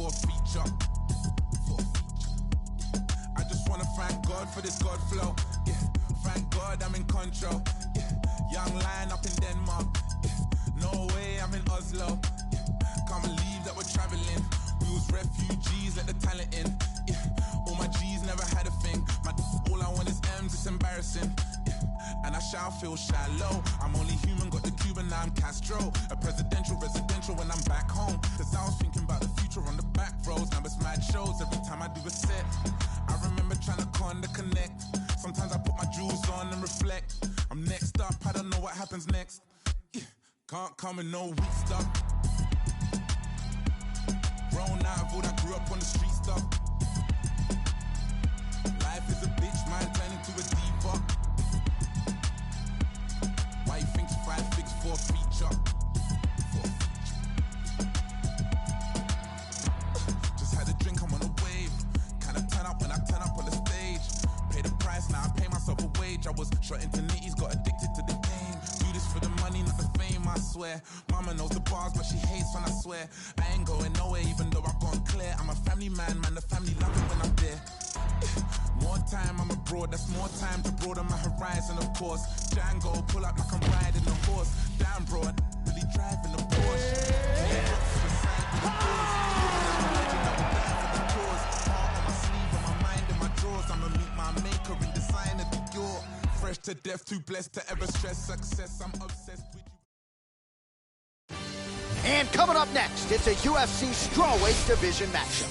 for a feature. I just wanna thank God for this God flow. Yeah, thank God I'm in control. Yeah, young lion up in Denmark. Yeah, no way I'm in Oslo. Yeah, can't believe that we're traveling. We was refugees, let the talent in. Yeah, all my G's never had a thing. All I want is M's, it's embarrassing. Yeah, and I shall feel shallow. I'm only human, got the Cuban, now I'm Castro. A presidential, residential when I'm back home. Cause I was thinking about the future on the back roads. Now it's mad shows every time I do a set. I remember trying to connect. Sometimes I put my jewels on and reflect. I'm next up, I don't know what happens next. Yeah, can't come in no weak stuff. Grown out of all that grew up on the street stuff. Life is a bitch, mine turning to a diva. Why you think 5 fix for a feature? Just had a drink, I'm on a wave. Kinda turn up when I turn up on the stage. Pay the price, now I pay myself a wage. I was shot into nitties, got addicted to the game. Do this for the money, not the fame, I swear. Mama knows the bars, but she hates when I swear. I ain't going nowhere, even though I've gone clear. I'm a family man, the family love it when I'm there. More time I'm abroad, that's more time to broaden my horizon, of course. Django, pull up like I'm riding a horse. Damn bro, I really driving a Porsche. Heart on my sleeve, on my mind, in my drawers. I'ma meet my maker in design of the Dior. Fresh to death, too blessed to ever stress success. I'm obsessed with you. And coming up next, it's a UFC strawweight division matchup.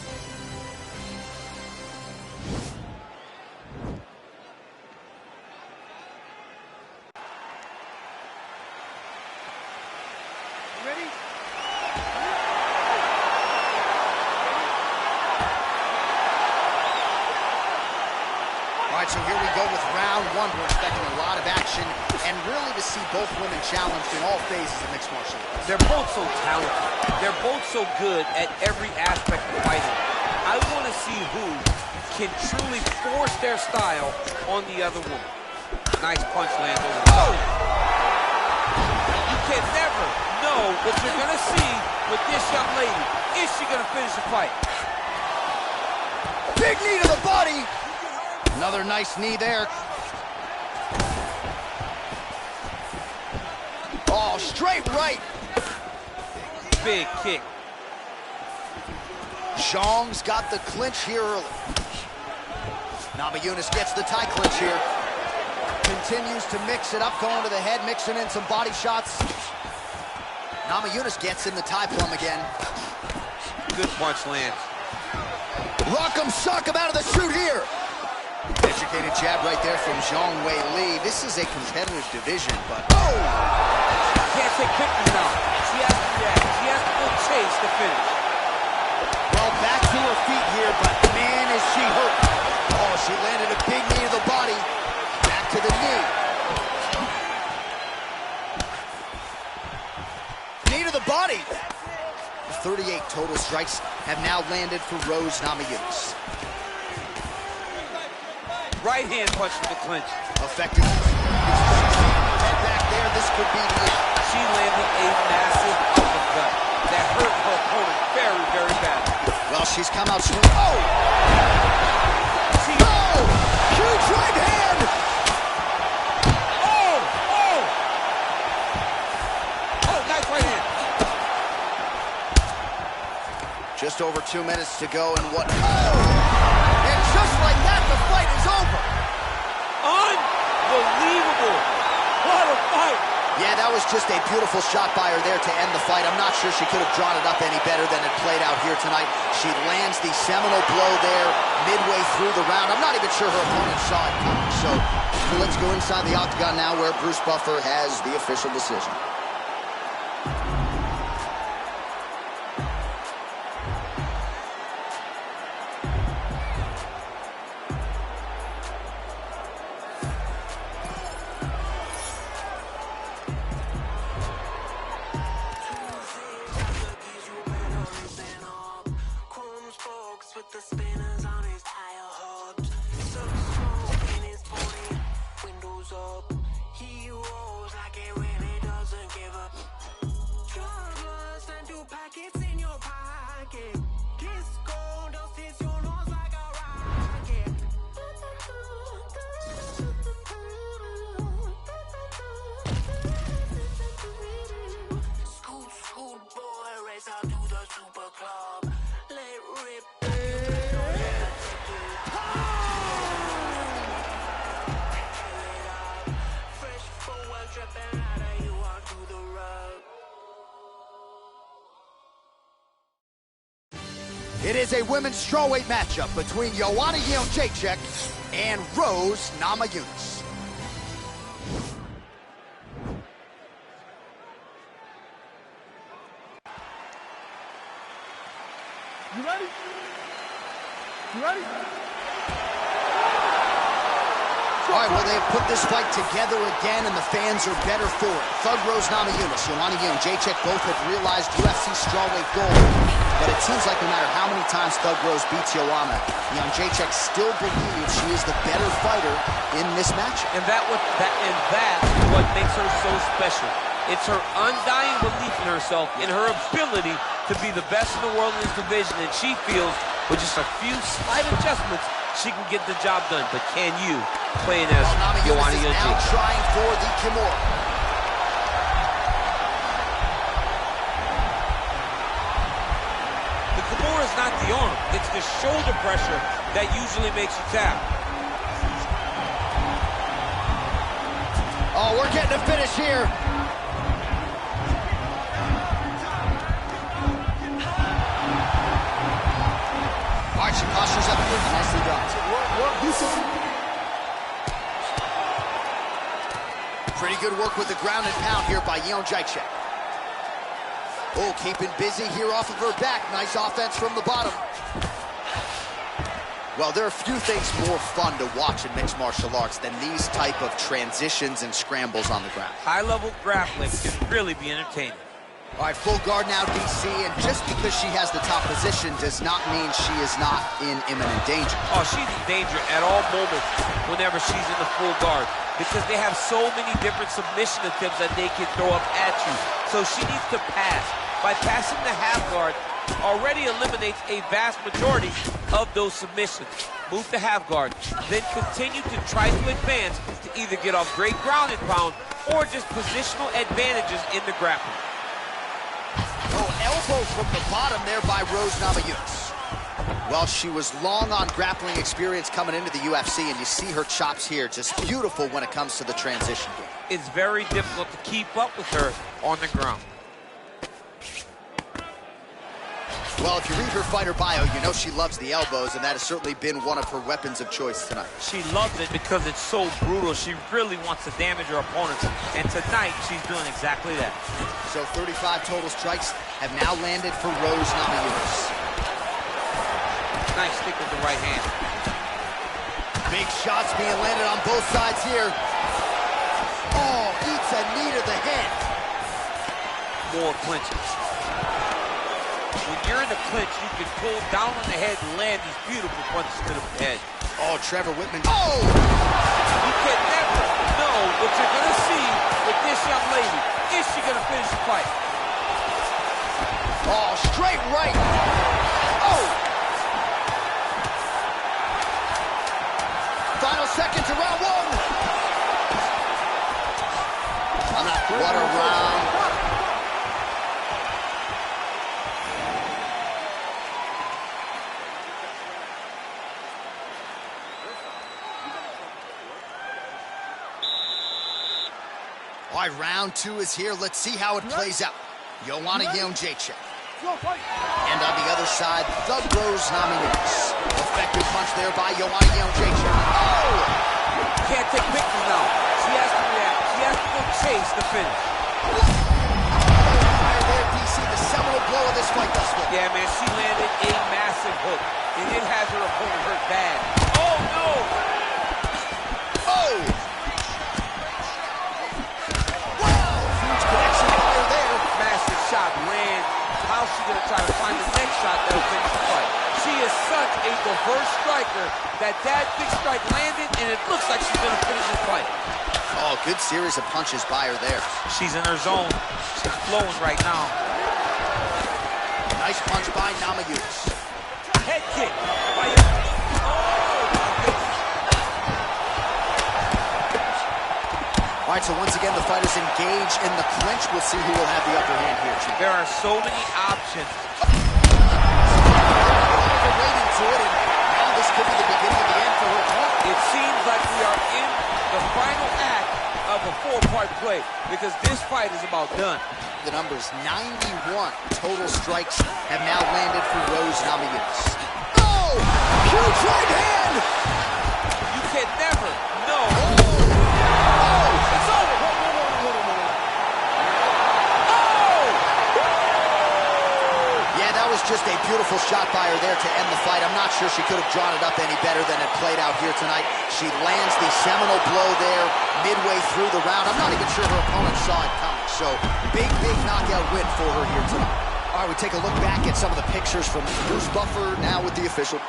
Ready? All right, so here we go with round one. We're expecting a lot of action and really to see both women challenged in all phases of mixed martial arts. They're both so talented. They're both so good at every aspect of fighting. I want to see who can truly force their style on the other woman. Nice punch lands over the top. You can never know what you're going to see with this young lady. Is she going to finish the fight? Big knee to the body. Another nice knee there. Oh, straight right. Big kick. Zhang's got the clinch here early. Namajunas gets the tie clinch here. Continues to mix it up, going to the head, mixing in some body shots. Namajunas gets in the tie plum again. Good punch lands. Rock'em sock him out of the chute here. Educated jab right there from Zhang Wei Li. This is a competitive division, but oh! Can't take pictures now. She has to react. She has to go chase the finish. Well, back to her feet here, but man, is she hurt. Oh, she landed a big knee to the body. Back to the knee. Knee to the body. 38 total strikes have now landed for Rose Namajunas. Right hand punch to the clinch. Effective. Head back there, this could be the end. She landed a massive uppercut that hurt her opponent very, very badly. Well, she's come out swinging. Oh! Oh! Huge right hand! Oh! Oh! Oh, nice right hand. Just over 2 minutes to go, and what? Oh! And just like that, the fight is over. Unbelievable. What a fight. Yeah, that was just a beautiful shot by her there to end the fight. I'm not sure she could have drawn it up any better than it played out here tonight. She lands the seminal blow there midway through the round. I'm not even sure her opponent saw it coming. So let's go inside the octagon now where Bruce Buffer has the official decision. It is a women's strawweight matchup between Joanna Jędrzejczyk and Rose Namajunas. You ready? You ready? All right, well, they have put this fight together again, and the fans are better for it. Thug Rose Namajunas, Joanna Jędrzejczyk both have realized UFC strawweight gold. But it seems like no matter how many times Thug Rose beats Joanna, Jędrzejczyk still believes she is the better fighter in this match. And that's what makes her so special. It's her undying belief in herself, in her ability to be the best in the world in this division, and she feels with just a few slight adjustments, she can get the job done. But can you, playing as Joanna Jędrzejczyk? Now trying for the Kimura. The Kimura is not the arm. It's the shoulder pressure that usually makes you tap. Oh, we're getting a finish here. All right, she postures up here. Nicely done. Pretty good work with the ground and pound here by Jędrzejczyk. Oh, keeping busy here off of her back. Nice offense from the bottom. Well, there are few things more fun to watch in mixed martial arts than these type of transitions and scrambles on the ground. High-level grappling can really be entertaining. All right, full guard now, DC, and just because she has the top position does not mean she is not in imminent danger. Oh, she's in danger at all moments whenever she's in the full guard because they have so many different submission attempts that they can throw up at you. So she needs to pass. By passing the half guard, already eliminates a vast majority of those submissions. Move to half guard, then continue to try to advance to either get off great ground and pound or just positional advantages in the grappling. Oh, elbow from the bottom there by Rose Namajunas. Well, she was long on grappling experience coming into the UFC, and you see her chops here, just beautiful when it comes to the transition game. It's very difficult to keep up with her on the ground. Well, if you read her fighter bio, you know she loves the elbows, and that has certainly been one of her weapons of choice tonight. She loves it because it's so brutal. She really wants to damage her opponents, and tonight she's doing exactly that. So 35 total strikes have now landed for Rose Namajunas. Nice stick with the right hand. Big shots being landed on both sides here. Oh, eats a knee to the head. More clinches. When you're in the clinch, you can pull down on the head and land these beautiful punches to the head. Oh, Trevor Whitman. Oh! You can never know what you're going to see with this young lady. Is she going to finish the fight? Oh, straight right. Oh! Final seconds of round one. What a round. All right, round two is here. Let's see how it plays out. Joanna Jędrzejczyk. And on the other side, Thug Rose Namajunas. Effective punch there by Joanna Jędrzejczyk. Oh! Can't take pictures now. She has to react. She has to go chase the finish. Fire there, DC, the seminal blow of this fight thus far. Yeah, man, she landed a massive hook, and it has her opponent hurt bad. Oh, no! Oh! Massive shot lands. How's she gonna try to find the next shot that'll finish the fight? She is such a diverse striker that big strike landed, and it looks like she's gonna finish this fight. Oh, good series of punches by her there. She's in her zone. She's flowing right now. Nice punch by Namajunas. head kick. All right, so once again, the fighters engage in the clinch. We'll see who will have the upper hand here, Chief. There are so many options. Waiting to it, and now this could be the beginning of the end for her opponent. It seems like we are in the final act of a four-part play because this fight is about done. The numbers 91 total strikes have now landed for Rose Namajunas. Oh! Huge right hand! You can never know. Oh! It's over. Yeah, that was just a beautiful shot by her there to end the fight. I'm not sure she could have drawn it up any better than it played out here tonight. She lands the seminal blow there midway through the round. I'm not even sure her opponent saw it coming. So, big knockout win for her here tonight. All right, we take a look back at some of the pictures from Bruce Buffer, now with the official.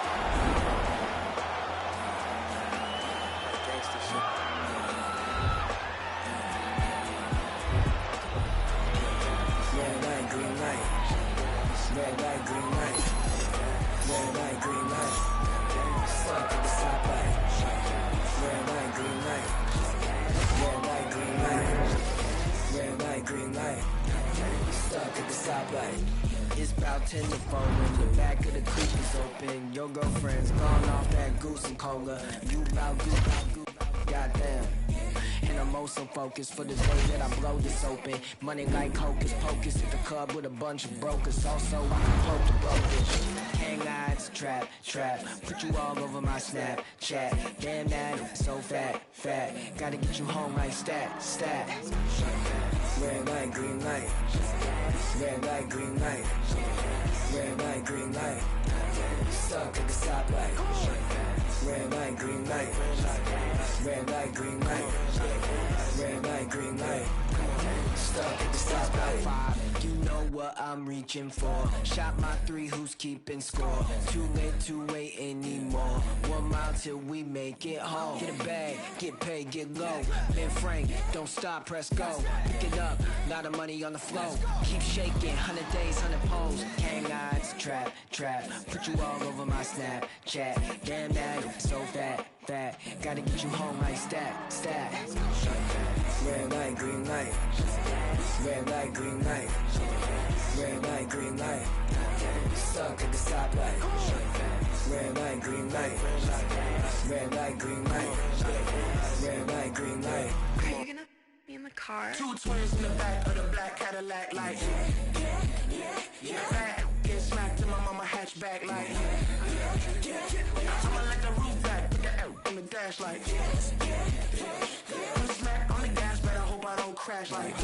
It's about 10 to 4 when the back of the coupe is open. Your girlfriend's gone off that goose and cola. You about goose, goddamn. And I'm also focused for the day that I blow this open. Money like hocus pocus at the club with a bunch of brokers. Also, I can poke the brokerage. Hang on, it's a trap. Put you all over my Snapchat. Damn that, so fat. Gotta get you home like stat. Red light, green light. Red light, green light. Red light, green light. Stuck at the stoplight. Red light, green light. Red light, green light. Red light, green light. Stuck at the stoplight. You know what I'm reaching for. Shot my 3, who's keeping score? Too late to wait anymore. 1 mile till we make it home. Get a bag, get paid, get low. Ben Frank, don't stop, press go. Pick it up, lot of money on the flow. Keep shaking, 100 days, 100 poles. Hang on, it's a trap. Put you all over my Snapchat. Damn that, so fat. Gotta get you home like stat. Red light, green light. Red light, green light. Red light, green light. Stuck at the stoplight. Red light, green light. Red light, green light. Red light, green light. Are you gonna be in the car? 2 twins in the back of the black Cadillac, like yeah. Get smacked in my mama hatchback, like I'ma let the roof back, put the L on the dash, like put a smack on the gas, but I hope I don't crash, like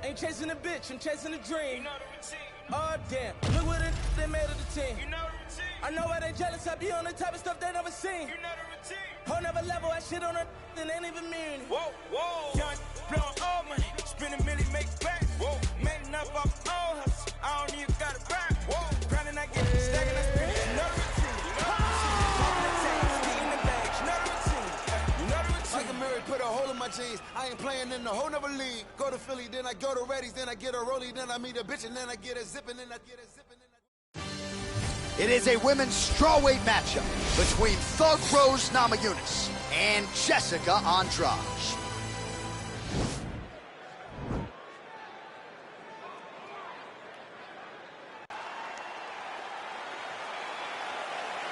Ain't chasing a bitch, I'm chasing a dream. You know the routine. Oh damn, look what they made of the team. You know the routine. I know why they jealous, I be on the type of stuff they never seen. You know the routine. Whole never level, I shit on her, and ain't even mean. Whoa. Young, blowing all money, spending million, make back. Whoa, man up off all hustle. I don't even gotta rap. Whoa, grinding, I get it, stacking, I spend it. You know the routine. Popping the tags, getting the bags. You know the routine. You know the routine. Like a mirror, put a hole in my jeans. I ain't playing in the whole nother league. Go to Philly, then I go to Reddy's, then I get a rollie, then I meet a bitch, and then I get a zippin', then I get a zippin'. It is a women's strawweight matchup between Thug Rose Namajunas and Jessica Andrade.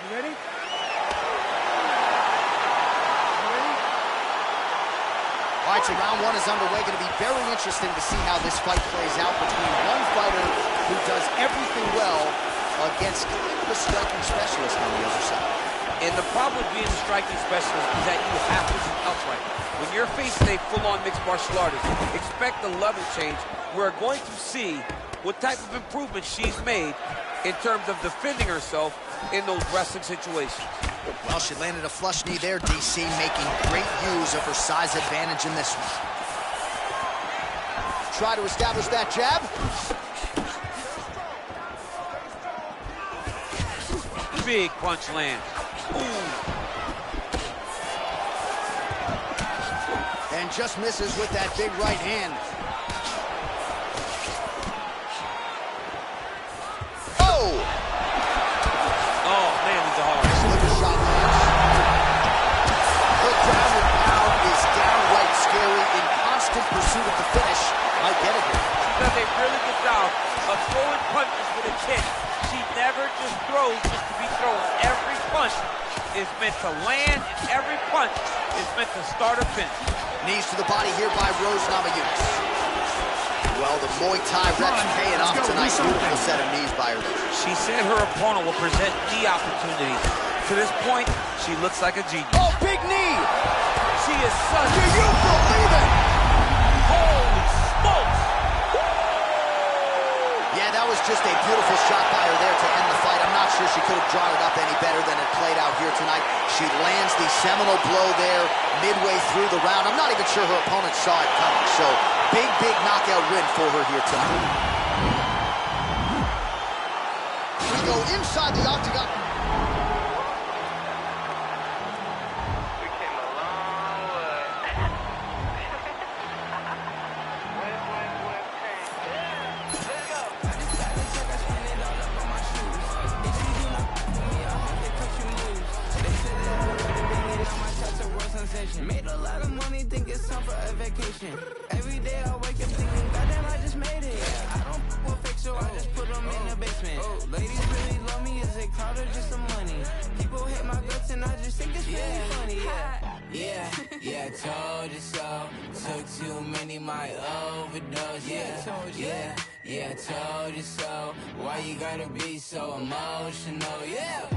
You ready? All right, so round 1 is underway. Going to be very interesting to see how this fight plays out between one fighter who does everything well against the striking specialist on the other side. And the problem with being a striking specialist is that you have to be upright. When you're facing a full-on mixed martial artist, expect a level change. We're going to see what type of improvement she's made in terms of defending herself in those wrestling situations. Well, she landed a flush knee there, DC, making great use of her size advantage in this one. try to establish that jab. Big punch lands. Ooh. And just misses with that big right hand. Oh! Oh, man, he's a hard. Slipper shot lands. Her ground and pound is downright scary. In constant pursuit of the finish. Might get it here. She does a really good job of throwing punches with a kick. She never just throws just to be thrown. Every punch is meant to land, and every punch is meant to start a finish. Knees to the body here by Rose Namajunas. Well, the Muay Thai rep's paying off tonight. Beautiful set of knees by her. She said her opponent will present knee opportunities. To this point, she looks like a genius. Oh, big knee! She is such... Do you believe it? Holy smokes! Yeah, that was just a beautiful shot by her there to end the fight. I'm not sure she could have drawn it up any better than it played out here tonight. She lands the seminal blow there midway through the round. I'm not even sure her opponent saw it coming. So, big, big knockout win for her here tonight. We go inside the octagon. Made a lot of money, think it's time for a vacation. Every day I wake up thinking, goddamn, I just made it. I don't f with fake, so I just put them in the basement. Ladies really love me, is it clout or just some money? People hate my guts and I just think it's really funny. Yeah, told you so. Took too many, might overdose. Yeah, told you so. Why you gotta be so emotional? Yeah,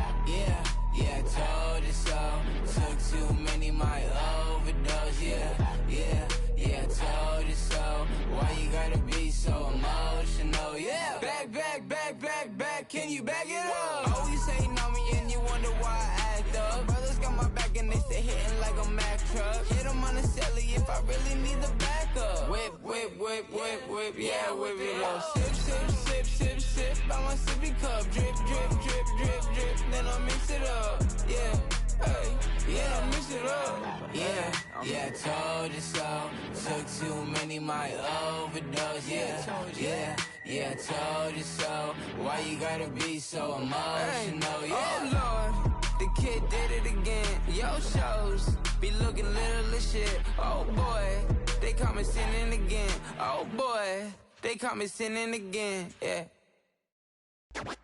told you so. Took too many, might overdose. Yeah, told you so. Why you gotta be so emotional? Yeah. Back, can you back it up? Always hating on me and you wonder why I act up. Brothers got my back and they stay hitting like a Mack truck. Hit them on the celly if I really need the backup. Whip, yeah, whip it up. Sip, by my sippy cup. Drip, then I mix it up. I mix it up. Yeah, told you so. Took too many, might overdose. Yeah, told you so. Why you gotta be so emotional? Oh Lord, the kid did it again. Yo shows be looking little as shit. Oh boy, they caught me sinning again. Oh boy, they caught me sinning again. Yeah.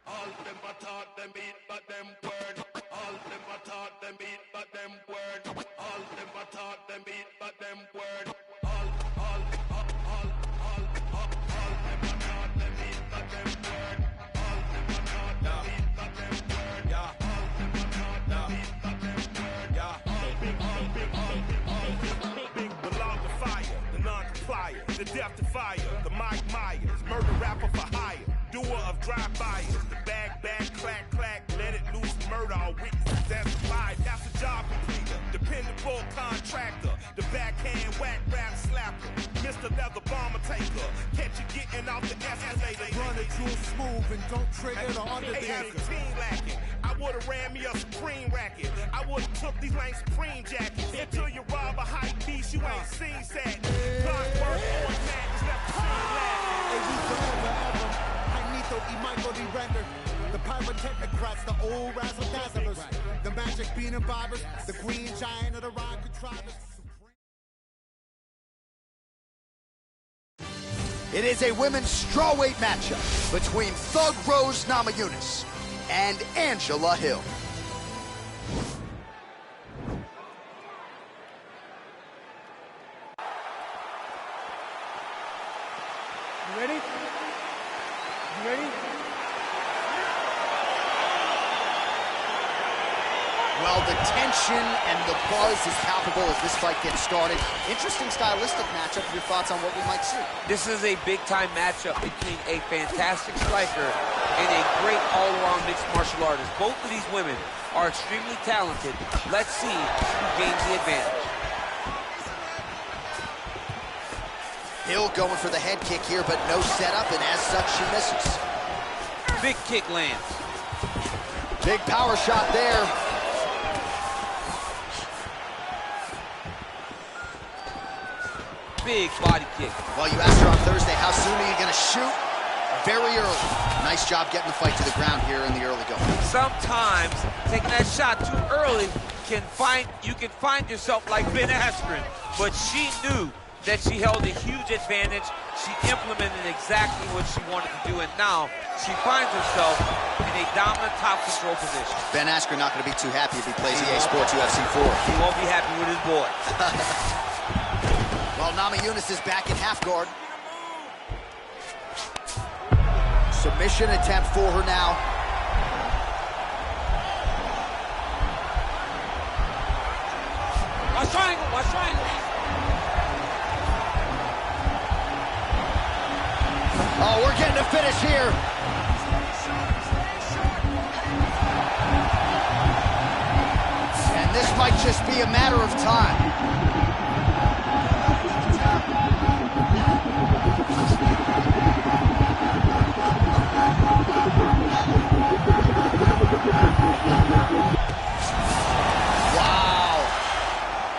All them I taught them eat, but them word. All them I taught them eat, but them word. All them I taught them eat, but them word. All them I taught them eat, but them word. All them I taught them eat, but them word. All them I taught them eat, but them word. Big belong to fire, the non-complier, the death to fire, the Mike Myers, murder rapper for hire. Doer of drive-bys, the bag, clack, let it loose, murder all witnesses, that's the vibe, that's the job completer, dependable contractor, the backhand whack rap slapper, Mr. Leather Bomber taker, catch you getting off the escalator, run it real smooth and don't trigger the under the anchor. Lacking. I would've ran me a Supreme racket, I would've took these lame Supreme jackets, until you rob a hype piece, you ain't seen sad. Clockwork on that, just left the scene laughing. The pyrotechnocrats, the old razzle-dazzlers, the magic bean and bobbers, the green giant of the rhyme contrivers. It is a women's strawweight matchup between Thug Rose Namajunas and Angela Hill. You ready? You ready? Well, the tension and the buzz is palpable as this fight gets started. Interesting stylistic matchup. Your thoughts on what we might see? This is a big-time matchup between a fantastic striker and a great all-around mixed martial artist. Both of these women are extremely talented. Let's see who gains the advantage. Hill going for the head kick here, but no setup, and as such, she misses. Big kick lands. Big power shot there. Big body kick. Well, you asked her on Thursday, how soon are you going to shoot? Very early. Nice job getting the fight to the ground here in the early going. Sometimes taking that shot too early you can find yourself like Ben Askren, but she knew that she held a huge advantage. She implemented exactly what she wanted to do, and now she finds herself in a dominant top control position. Ben Askren not going to be too happy if he plays EA Sports UFC 4. He won't be happy with his boy. Well, Namajunas is back in half guard. Submission attempt for her now. Watch triangle, watch triangle. Oh, we're getting a finish here. And this might just be a matter of time.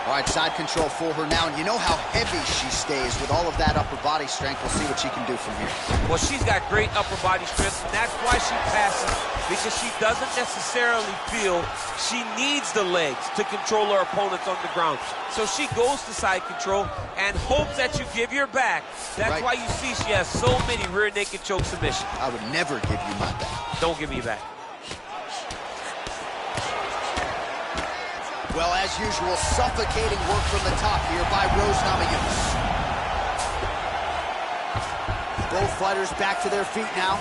All right, side control for her now, and you know how heavy she stays with all of that upper body strength. We'll see what she can do from here. Well, she's got great upper body strength, and that's why she passes, because she doesn't necessarily feel she needs the legs to control her opponents on the ground. So she goes to side control and hopes that you give your back. That's why you see she has so many rear naked choke submissions. I would never give you my back. Don't give me your back. Well, as usual, suffocating work from the top here by Rose Namajunas. Both fighters back to their feet now.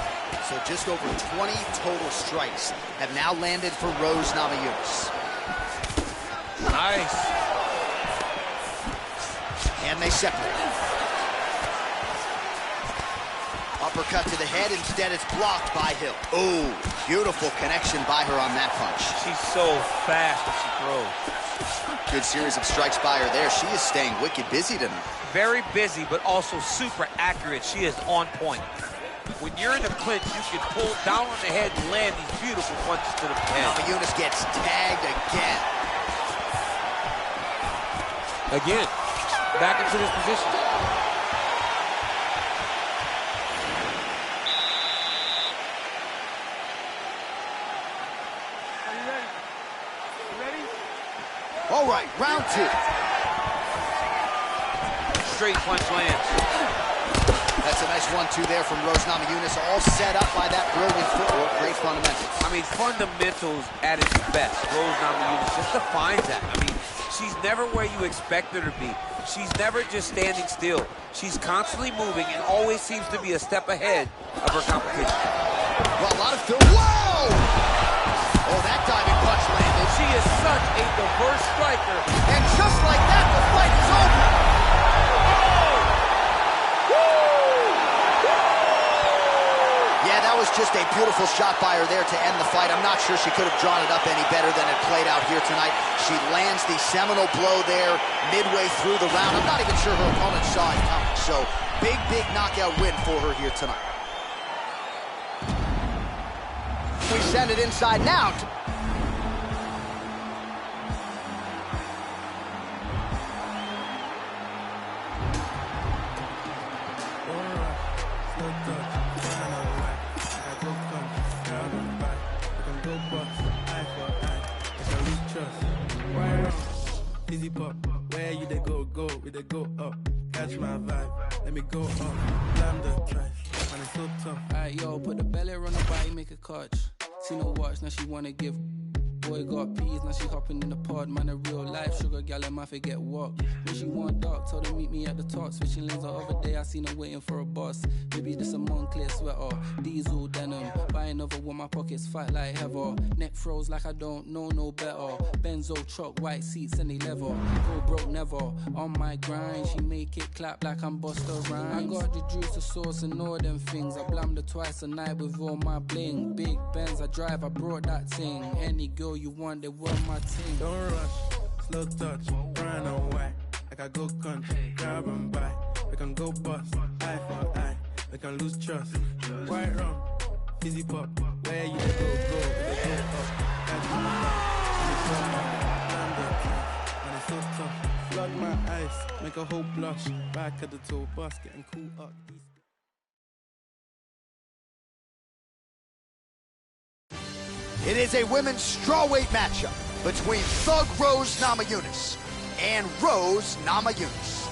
So just over 20 total strikes have now landed for Rose Namajunas. Nice. And they separate. Uppercut to the head, instead it's blocked by Hill. Oh, beautiful connection by her on that punch. She's so fast when she throws. Good series of strikes by her there. She is staying wicked busy tonight. Very busy, but also super accurate. She is on point. When you're in a clinch, you can pull down on the head and land these beautiful punches to the head. Namajunas gets tagged again. Again, back into this position. All right, round two. Straight punch lands. That's a nice 1-2 there from Rose Namajunas, all set up by that brilliant footwork. Great fundamentals. I mean, fundamentals at its best. Rose Namajunas just defines that. I mean, she's never where you expect her to be. She's never just standing still. She's constantly moving and always seems to be a step ahead of her competition. Well, a lot of whoa! Oh, that diving punch landed. She is such a diverse striker. And just like that, the fight is over. Yeah, that was just a beautiful shot by her there to end the fight. I'm not sure she could have drawn it up any better than it played out here tonight. She lands the seminal blow there midway through the round. I'm not even sure her opponent saw it coming. So, big knockout win for her here tonight. We send it inside now. Easy pop, where you they go, we they go up. Catch my vibe, let me go up. Slam the trash, man, it's so tough. Alright, yo, put the belly on the body, make a catch. See no watch, now she wanna give. Boy got peas, now she hopping in the pod. Man, a real life sugar gal, and my forget what. When she want dark, told her meet me at the top. Switching lanes the other day, I seen her waiting for a bus. Maybe this a Moncler sweater, diesel denim. Buy another one, my pockets fat like heather. Neck froze like I don't know no better. Benzo truck, white seats and they leather. Go broke never. On my grind, she make it clap like I'm Busta Rhymes. I got the juice, the sauce, and all them things. I blammed her twice a night with all my bling. Big Benz I drive, I brought that thing. Any girl you want, they were my team. Don't rush, slow touch, brown and white. Like I go country, grab and buy. We can them go bust. Eye for eye, they can lose trust. Right wrong, fizzy pop. Where you go, go up. That's my and it's so tough. Flood my eyes, make a whole blush. Back at the tour bus, getting cool up. It is a women's strawweight matchup between Thug Rose Namajunas and Rose Namajunas.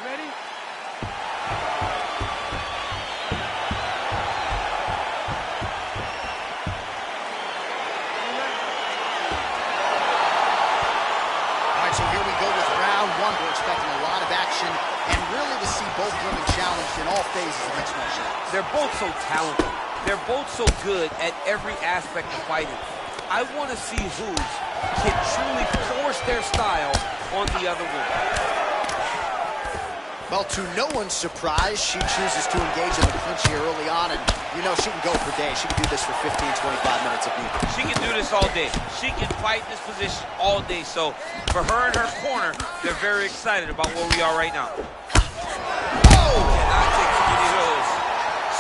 Ready? So here we go with round one. We're expecting a lot of action and really to see both women challenged in all phases of mixed martial arts. They're both so talented. They're both so good at every aspect of fighting. I want to see who can truly force their style on the other woman. Well, to no one's surprise, she chooses to engage in the clinch here early on, and you know she can go for days. She can do this for 15, 25 minutes if needed. She can do this all day. She can fight in this position all day. So for her and her corner, they're very excited about where we are right now. Oh! Cannot take too many of those.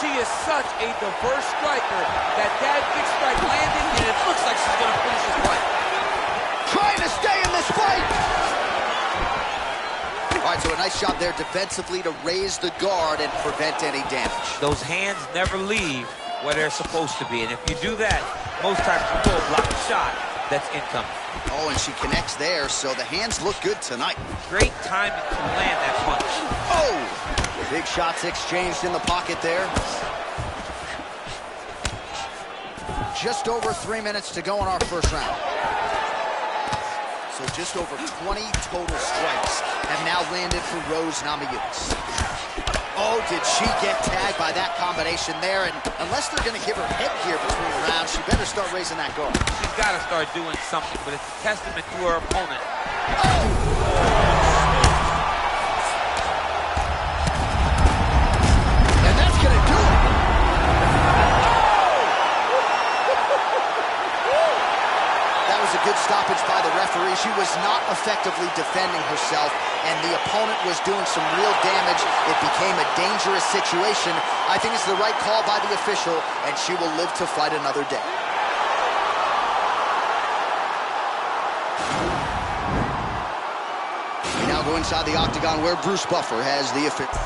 She is such a diverse striker that big strike landed, and it looks like she's going to finish this fight. Trying to stay in this fight! All right, so a nice job there defensively to raise the guard and prevent any damage. Those hands never leave where they're supposed to be, and if you do that, most times you will block a shot that's incoming. Oh, and she connects there, so the hands look good tonight. Great timing to land that punch. Oh! Big shots exchanged in the pocket there. Just over 3 minutes to go in our first round. So just over 20 total strikes have now landed for Rose Namajunas. Oh, did she get tagged by that combination there? And unless they're going to give her headgear between rounds, she better start raising that guard. She's got to start doing something, but it's a testament to her opponent. And that's going to do it. That was a good stoppage by the referee. She was not effectively defending herself, and the opponent was doing some real damage. It became a dangerous situation. I think it's the right call by the official, and she will live to fight another day. We now go inside the octagon where Bruce Buffer has the official.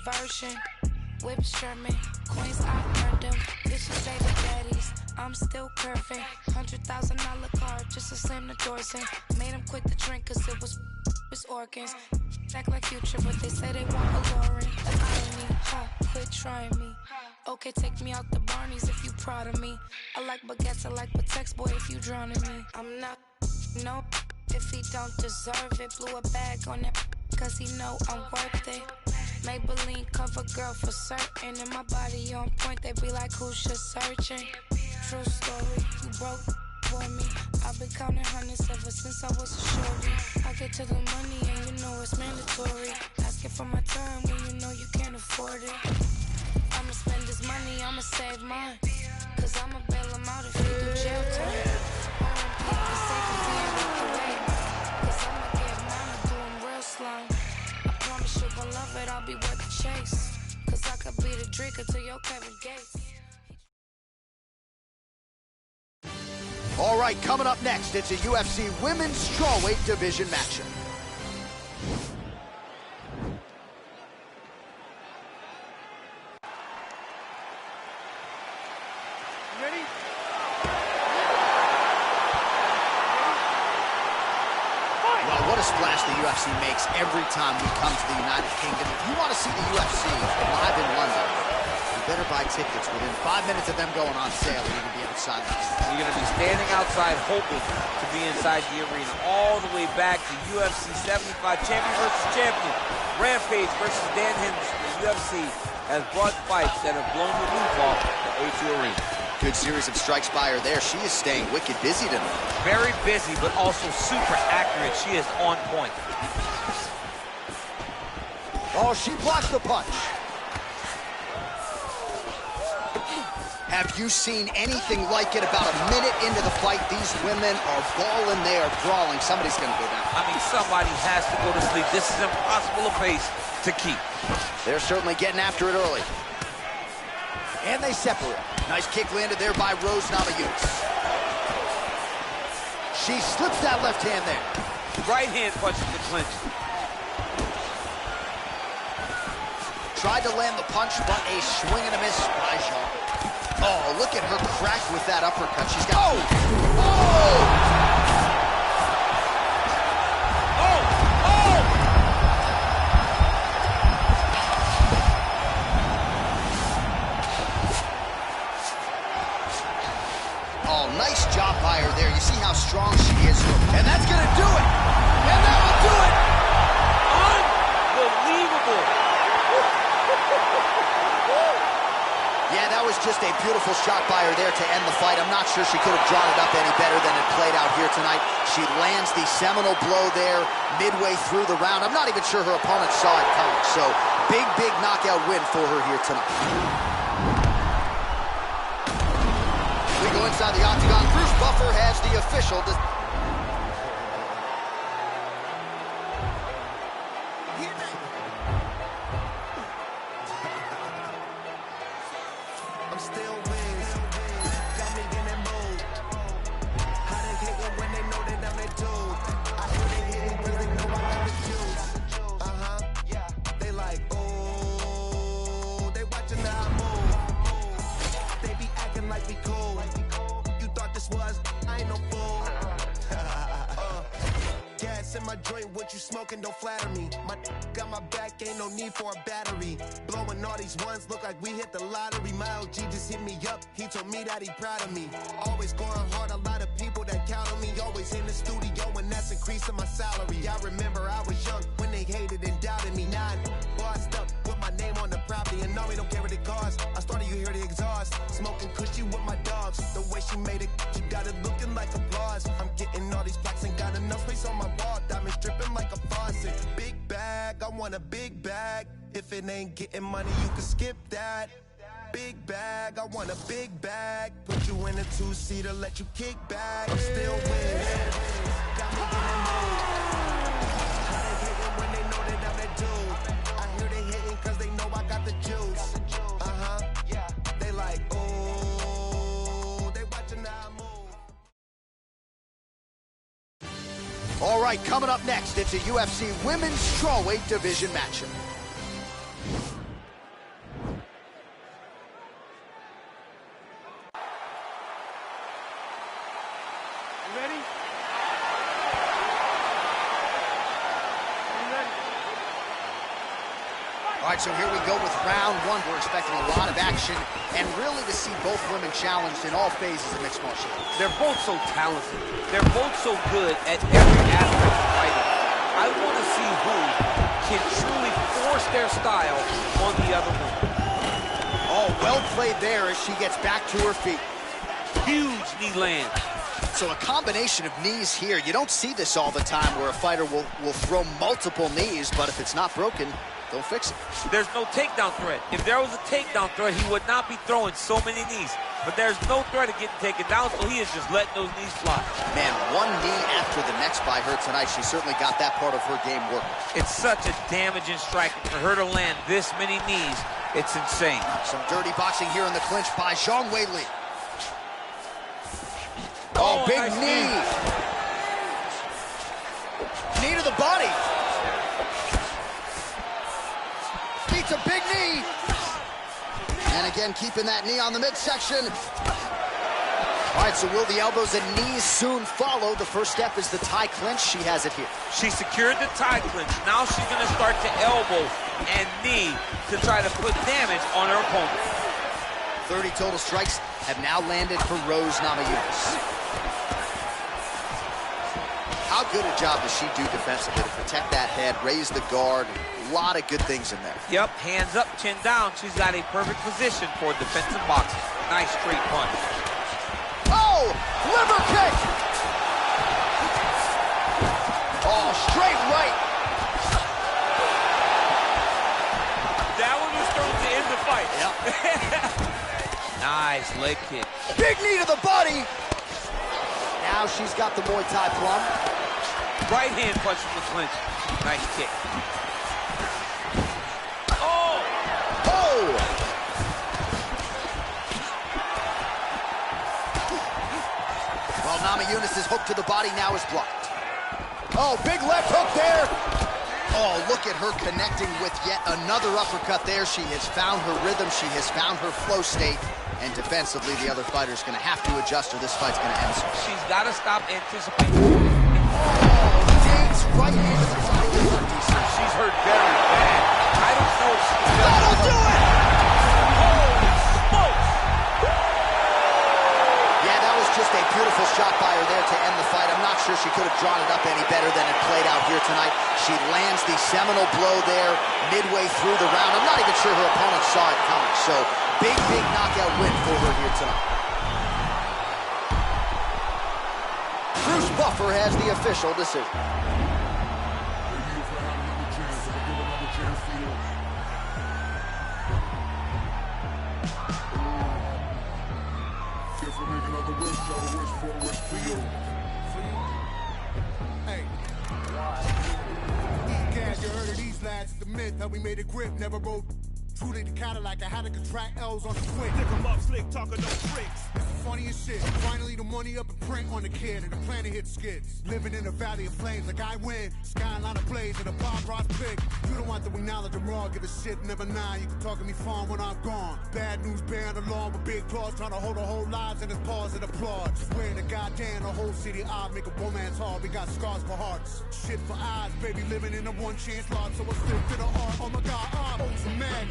Version, whip Sherman, Queens, I earned them. Bitches say the daddies, I'm still curving. $100,000 car just to slam the doors in. Made them quit the drink cause it was his organs. Act like Future, but they say they want a Lauren. The irony, ha, quit trying me. Okay, take me out the Barneys if you proud of me. I like baguettes, I like Patex, boy, if you drowning me. I'm not, no, if he don't deserve it. Blew a bag on that cause he know I'm worth it. Maybelline cover girl for certain, and my body on point. They be like, who's just searching? True story, you broke for me. I've been counting hundreds ever since I was a shorty. I get to the money and you know it's mandatory. Asking for my time when you know you can't afford it. I'ma spend this money, I'ma save mine. Cause I'ma bail him out if he do jail time. R&B, the safe if he ain't walk away. Cause I'ma get mine and do him real slime. Promise you gon' love it, I'll be worth the chase. Cause I could be the drinker to your Kevin Gates. All right, coming up next, it's a UFC Women's Strawweight Division matchup. Ready? Well, what a splash the UFC makes every time we come to the United Kingdom. If you want to see the UFC live in London, you better buy tickets. Within 5 minutes of them going on sale, you're going to be outside. You're going to be standing outside hoping to be inside the arena. All the way back to UFC 75 champion versus champion. Rampage versus Dan Henderson. The UFC has brought fights that have blown the roof off the O2 Arena. Good series of strikes by her there. She is staying wicked busy tonight. Very busy, but also super accurate. She is on point. Oh, she blocks the punch. Have you seen anything like it? About a minute into the fight, these women are balling, they are brawling. Somebody's gonna go down. I mean, somebody has to go to sleep. This is impossible a pace to keep. They're certainly getting after it early. And they separate. Nice kick landed there by Rose Namajunas. She slips that left hand there. Right hand punches the clinch. Tried to land the punch, but a swing and a miss by Jean. Oh, look at her crack with that uppercut. She's got... Oh! Oh! Oh! Oh! Oh, nice job by her there. You see how strong she is. And that's going to do it. And that will do it. Unbelievable. Yeah, that was just a beautiful shot by her there to end the fight. I'm not sure she could have drawn it up any better than it played out here tonight. She lands the seminal blow there midway through the round. I'm not even sure her opponent saw it coming. So, big, big knockout win for her here tonight. We go inside the octagon. Bruce Buffer has the official... I'm still wins. Got me in that mood. How they hate it when they know that I'm that dude. I hear they hitting cause they know I got the juice. Yeah. They like, oh, they watching how I move. They be acting like we cool. You thought this was, I ain't no fool. Gas in my joint, what you smoking, don't flatter me. My got my back, ain't no need for a battery. Blowing all these ones, look like we hit the lottery. My LG just hit me up, he told me that he proud of me. Always going hard, a lot of people that count on me. Always in the studio, and that's increasing my salary. I remember I was young when they hated and doubted me. Now I bossed up with my name on the property, and no, we don't care what it costs. I started, you hear the exhaust. Smoking cushy with my dogs. The way she made it, she got it looking like applause. I'm getting all these plaques and got enough space on my wall. Diamonds dripping like a faucet. Big bag, I want a big bag. If it ain't getting money, you can skip that. Big bag, I want a big bag. Put you in a two-seater, let you kick back. I'm still winning. Got me in the mood. How they hating when they know that I'm that dude. I hear they hating cause they know I got the juice. They like, oh, they watching how I move. All right, coming up next, it's a UFC Women's Strawweight Division matchup. You ready? All right, so here we go with round one. We're expecting a lot of action and really to see both women challenged in all phases of mixed martial arts. They're both so talented. They're both so good at every aspect of fighting. I want to see who can truly force their style on the other woman. Oh, well played there as she gets back to her feet. Huge knee land. So a combination of knees here. You don't see this all the time where a fighter will throw multiple knees, but if it's not broken, don't fix it. There's no takedown threat. If there was a takedown threat, he would not be throwing so many knees. But there's no threat of getting taken down, so he is just letting those knees fly. Man, one knee after the next by her tonight. She certainly got that part of her game working. It's such a damaging strike. For her to land this many knees, it's insane. Some dirty boxing here in the clinch by Zhang Weili. Oh, big nice knee. Knee to the body. Beats a big knee. And again, keeping that knee on the midsection. All right, so will the elbows and knees soon follow? The first step is the tie clinch. She has it here. She secured the tie clinch. Now she's going to start to elbow and knee to try to put damage on her opponent. 30 total strikes have now landed for Rose Namajunas. How good a job does she do defensively to protect that head, raise the guard? A lot of good things in there. Yep, hands up, chin down. She's got a perfect position for defensive boxing. Nice straight punch. Oh, liver kick! Oh, straight right. That one was thrown to end the fight. Yep. Nice leg kick. Big knee to the body. Now she's got the Muay Thai plum. Right hand punch from the clinch. Nice kick. Oh! Oh! Well, Namajunas' hook to the body now is blocked. Oh, big left hook there. Oh, look at her connecting with yet another uppercut there. She has found her rhythm. She has found her flow state. And defensively, the other fighter's going to have to adjust or this fight's going to end soon. She's got to stop anticipating. Oh, digs right into the side of her, DC. She's hurt very bad. I don't know if she's gonna... That'll do it! Holy smokes! Yeah, that was just a beautiful shot by her there to end the fight. I'm not sure she could have drawn it up any better than it played out here tonight. She lands the seminal blow there midway through the round. I'm not even sure her opponent saw it coming. So, big knockout win for her here tonight. Bruce Buffer has the official decision. Hey. You heard of these lads, the myth, how we made a grip, never rode truly the Cadillac, I had to contract L's on the quick. Dick 'em up, slick, talking no tricks. It's the funniest shit. Finally the money up and print on the kid and the plan to hit skids. Living in a valley of flames like I win. Skyline of blaze and a Bob Ross pick. You don't want to acknowledge I'm raw, give a shit, never nine. You can talk to me fun when I'm gone. Bad news bearing along with big claws, trying to hold our whole lives in his paws and applaud. Swearing to goddamn the whole city odd, make a romance hard. We got scars for hearts, shit for eyes, baby living in a one chance lot. So I still to the art. Oh my god, I'm ultra mad.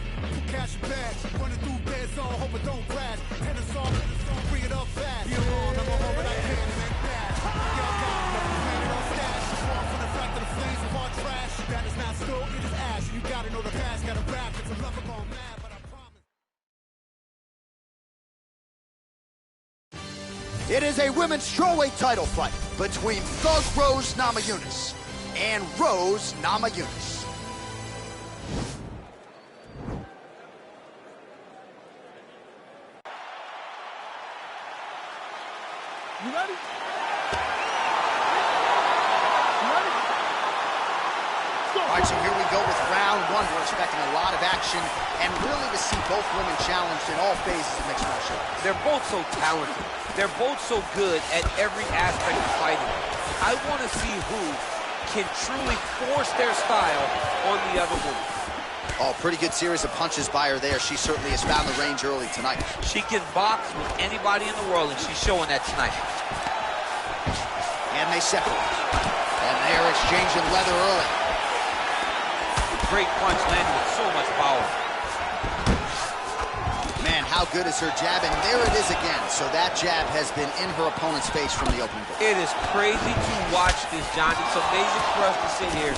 Cash bag, running through bed zone, hope it don't crash. Tennis off, bring it up fast. Be alone, I'm a home, but I can't make that. Y'all got me, planning on stash. Far from the fact that the flames of our trash. That is not still, it is ash. You gotta know the past, gotta rap. It's a love gone mad, but I promise. It is a women's strawweight title fight between Thug Rose Namajunas and Rose Namajunas. You ready? All right, so here we go with round one. We're expecting a lot of action and really to see both women challenged in all phases of mixed martial arts. They're both so talented. They're both so good at every aspect of fighting. I want to see who can truly force their style on the other woman. Oh, pretty good series of punches by her there. She certainly has found the range early tonight. She can box with anybody in the world, and she's showing that tonight. And they separate. And they're exchanging leather early. Great punch landed with so much power. Man, how good is her jab? And there it is again. So that jab has been in her opponent's face from the opening ball. It is crazy to watch this, John. It's amazing for us to sit here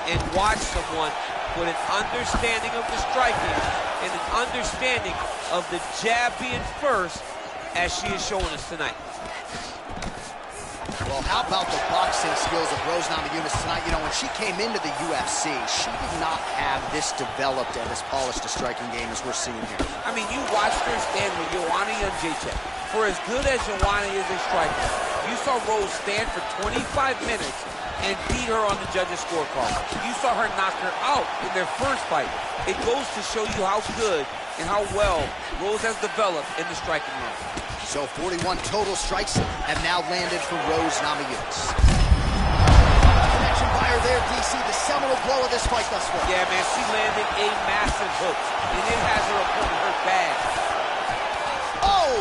and watch someone with an understanding of the striking and an understanding of the jab being first, as she is showing us tonight. Well, how about the boxing skills of Rose Namajunas tonight? You know, when she came into the UFC, she did not have this developed and as polished a striking game as we're seeing here. I mean, you watched her stand with Joanna Jędrzejczyk. For as good as Joanna is a striker, you saw Rose stand for 25 minutes and beat her on the judges' scorecard. You saw her knock her out in their first fight. It goes to show you how good and how well Rose has developed in the striking room. So 41 total strikes have now landed for Rose Namajunas. Connection by her there, DC, the seminal blow of this fight thus far. Yeah, man, she landed a massive hook, and it has her opponent hurt bad. Oh!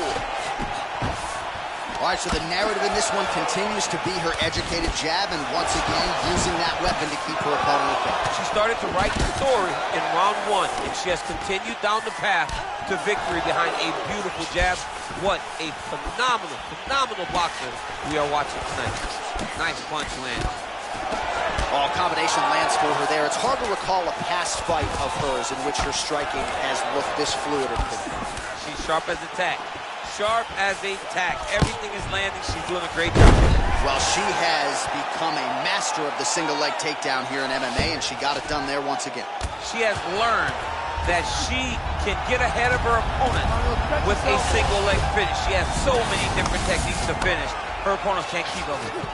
All right, so the narrative in this one continues to be her educated jab, and once again, using that weapon to keep her opponent at bay. She started to write the story in round one, and she has continued down the path to victory behind a beautiful jab. What a phenomenal boxer we are watching tonight. Nice punch lands. Oh, combination lands for her there. It's hard to recall a past fight of hers in which her striking has looked this fluid. She's sharp as a tack. Sharp as a tack. Everything is landing. She's doing a great job. Well, she has become a master of the single leg takedown here in MMA, and she got it done there once again. She has learned that she can get ahead of her opponent with a single leg finish. She has so many different techniques to finish. Her opponents can't keep up with her.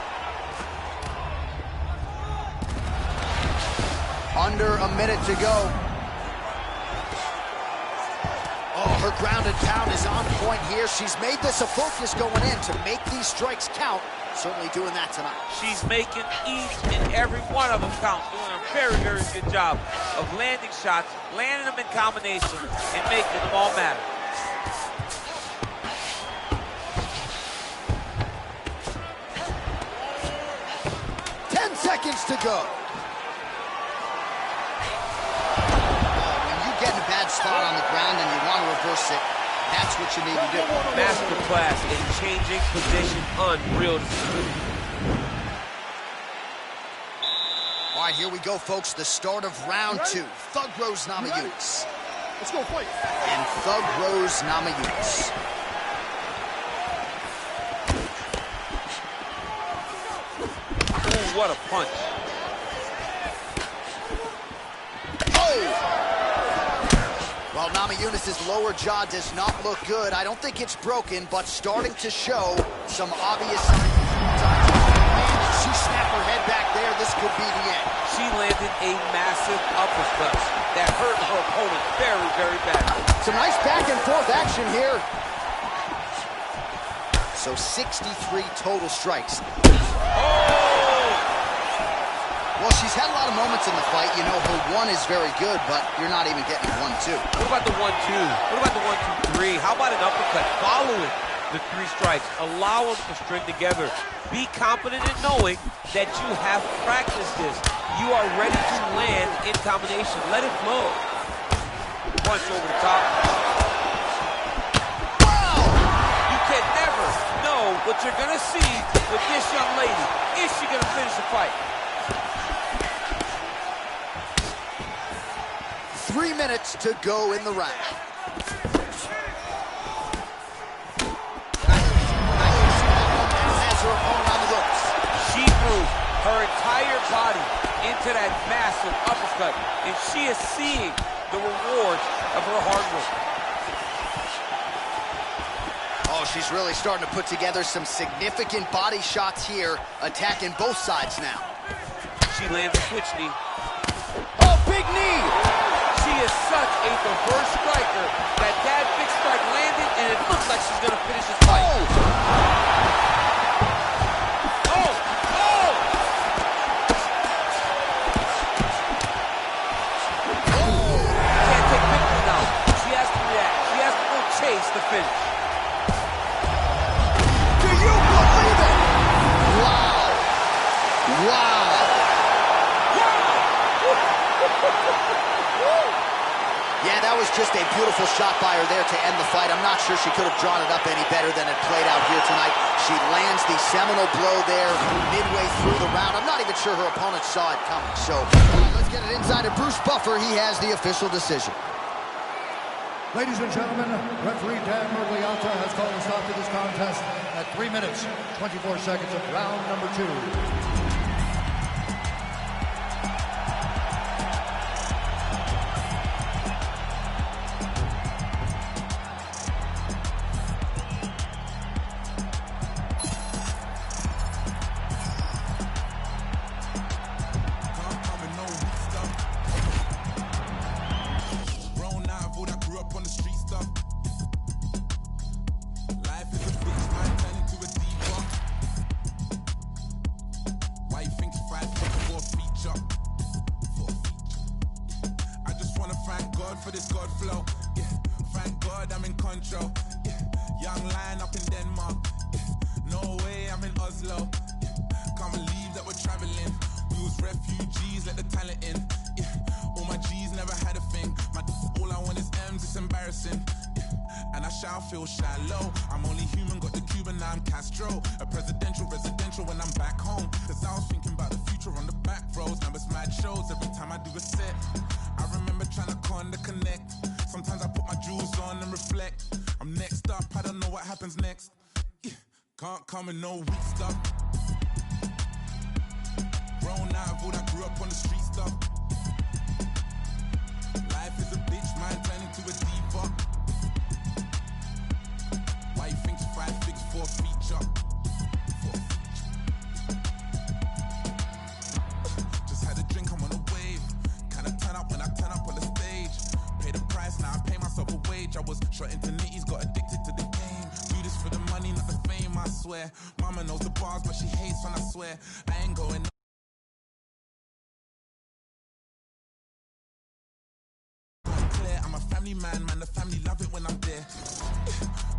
Under a minute to go. Oh, her ground and pound is on point here. She's made this a focus going in to make these strikes count. Certainly doing that tonight. She's making each and every one of them count. Doing a very good job of landing shots, landing them in combination, and making them all matter. Seconds to go. When you get in a bad spot on the ground and you want to reverse it, that's what you need to do. Masterclass in changing position, unreal to see. All right, here we go, folks. The start of round 2. Thug Rose Namajunas. Let's go fight. And Thug Rose Namajunas. What a punch. Oh! Well, Namajunas' lower jaw does not look good. I don't think it's broken, but starting to show some obvious signs. She snapped her head back there. This could be the end. She landed a massive uppercut that hurt her opponent very badly. Some nice back and forth action here. So 63 total strikes. Oh! Well, she's had a lot of moments in the fight. You know, her 1 is very good, but you're not even getting 1-2. What about the 1-2? What about the 1-2-3? How about an uppercut following the 3 strikes? Allow them to string together. Be confident in knowing that you have practiced this. You are ready to land in combination. Let it flow. Punch over the top. Wow! You can never know what you're going to see with this young lady. Is she going to finish the fight? 3 minutes to go in the round. Has her opponent on the ropes. She threw her entire body into that massive uppercut, and she is seeing the rewards of her hard work. Oh, she's really starting to put together some significant body shots here, attacking both sides now. She lands a switch knee. Oh, big knee! She is such a diverse striker that big strike landed, and it looks like she's going to finish this fight. Can't take victory now. She has to react. She has to go chase the finish. Do you believe it? Wow. Wow. Yeah, that was just a beautiful shot by her there to end the fight. I'm not sure she could have drawn it up any better than it played out here tonight. She lands the seminal blow there midway through the round. I'm not even sure her opponent saw it coming. So let's get it inside of Bruce Buffer. He has the official decision. Ladies and gentlemen, referee Dan Murgliata has called a stop to this contest at 3 minutes, 24 seconds of round number 2. For this God flow, yeah. Thank God I'm in control, yeah. Young lion up in Denmark, yeah. No way I'm in Oslo, yeah. Can't believe that we're traveling. We was refugees, let the talent in, yeah. All my G's never had a thing. All I want is M's, it's embarrassing. shy, feel shallow. I'm only human, got the Cuban, now I'm Castro. A presidential, residential when I'm back home. Cause I was thinking about the future on the back roads. Now it's mad shows every time I do a set. I remember trying to call and connect. Sometimes I put my jewels on and reflect. I'm next up, I don't know what happens next. Yeah, can't come in no weak stuff. Grown out of all that grew up on the street stuff. Life is a bitch, man, turning to a diva. Why you think 5 6 4 feature? Just had a drink, I'm on a wave. Kinda turn up when I turn up on the stage. Pay the price, now I pay myself a wage. I was shot into nitties, got addicted to the game. Do this for the money, not the fame, I swear. Mama knows the bars, but she hates when I swear. I ain't going. I'm a family man, the family love it when I'm there.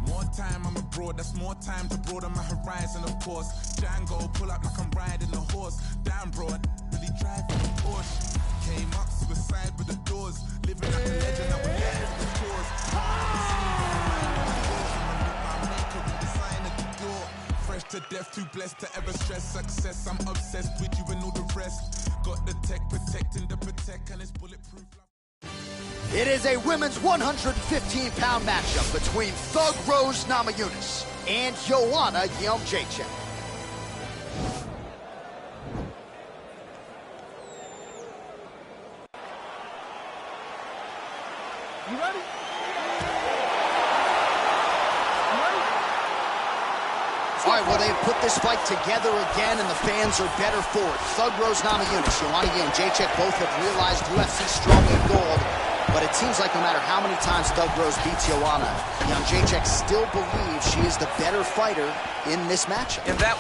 More time I'm abroad, that's more time to broaden my horizon, of course. Django, pull up like I'm riding a horse. Damn bro, I really driving a Porsche. Came up, suicide with the doors. Living like a legend, I was there for the cause. Fresh to death, too blessed to ever stress success. I'm obsessed with you and all the rest. Got the tech protecting the protect and it's bulletproof. It is a women's 115-pound matchup between Thug Rose Namajunas and Joanna Jędrzejczyk. You ready? All right, well, they've put this fight together again, and the fans are better for it. Thug Rose Namajunas, Joanna Jędrzejczyk both have realized UFC strong in gold. But it seems like no matter how many times Thug Rose beats Joanna, Jędrzejczyk still believes she is the better fighter in this matchup. And that's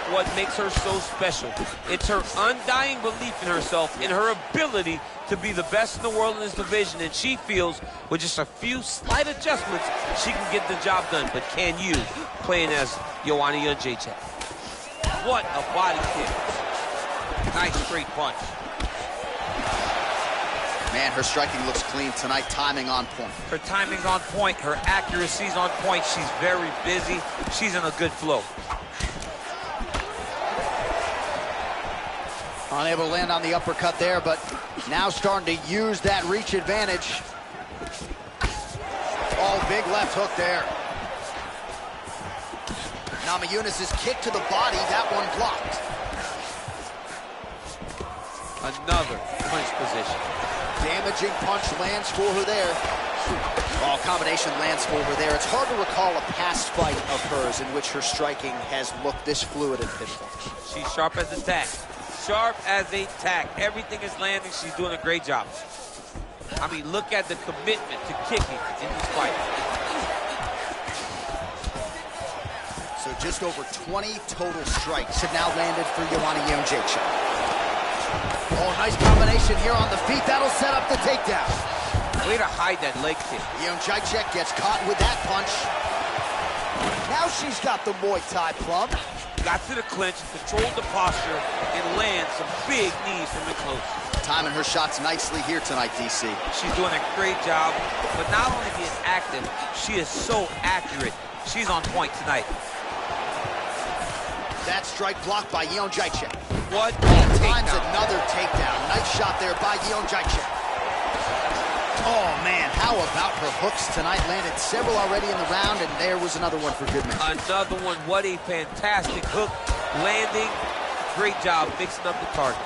what makes her so special. It's her undying belief in herself, in her ability to be the best in the world in this division, and she feels with just a few slight adjustments, she can get the job done. But can you, playing as Joanna Jędrzejczyk? What a body kick. Nice straight punch. Man, her striking looks clean tonight, timing on point. Her timing's on point, her accuracy's on point. She's very busy. She's in a good flow. Unable to land on the uppercut there, but now starting to use that reach advantage. Oh, big left hook there. Namajunas' kick to the body, that one blocked. Another punch position. Damaging punch lands for her there. Oh, combination lands for her there. It's hard to recall a past fight of hers in which her striking has looked this fluid and pivotal. She's sharp as a tack. Sharp as a tack. Everything is landing. She's doing a great job. I mean, look at the commitment to kicking in this fight. So just over 20 total strikes have now landed for Joanna Jędrzejczyk. Oh, nice combination here on the feet. That'll set up the takedown. Way to hide that leg kick. Jędrzejczyk gets caught with that punch. Now she's got the Muay Thai plum. Got to the clinch, controlled the posture, and lands some big knees from the close. Timing her shots nicely here tonight, DC. She's doing a great job, but not only being active, she is so accurate. She's on point tonight. That strike blocked by Jędrzejczyk. What a times takedown. Another takedown. Nice shot there by Jędrzejczyk. Oh, man, how about her hooks tonight? Landed several already in the round, and there was another one for good measure. Another one. What a fantastic hook landing. Great job mixing up the target.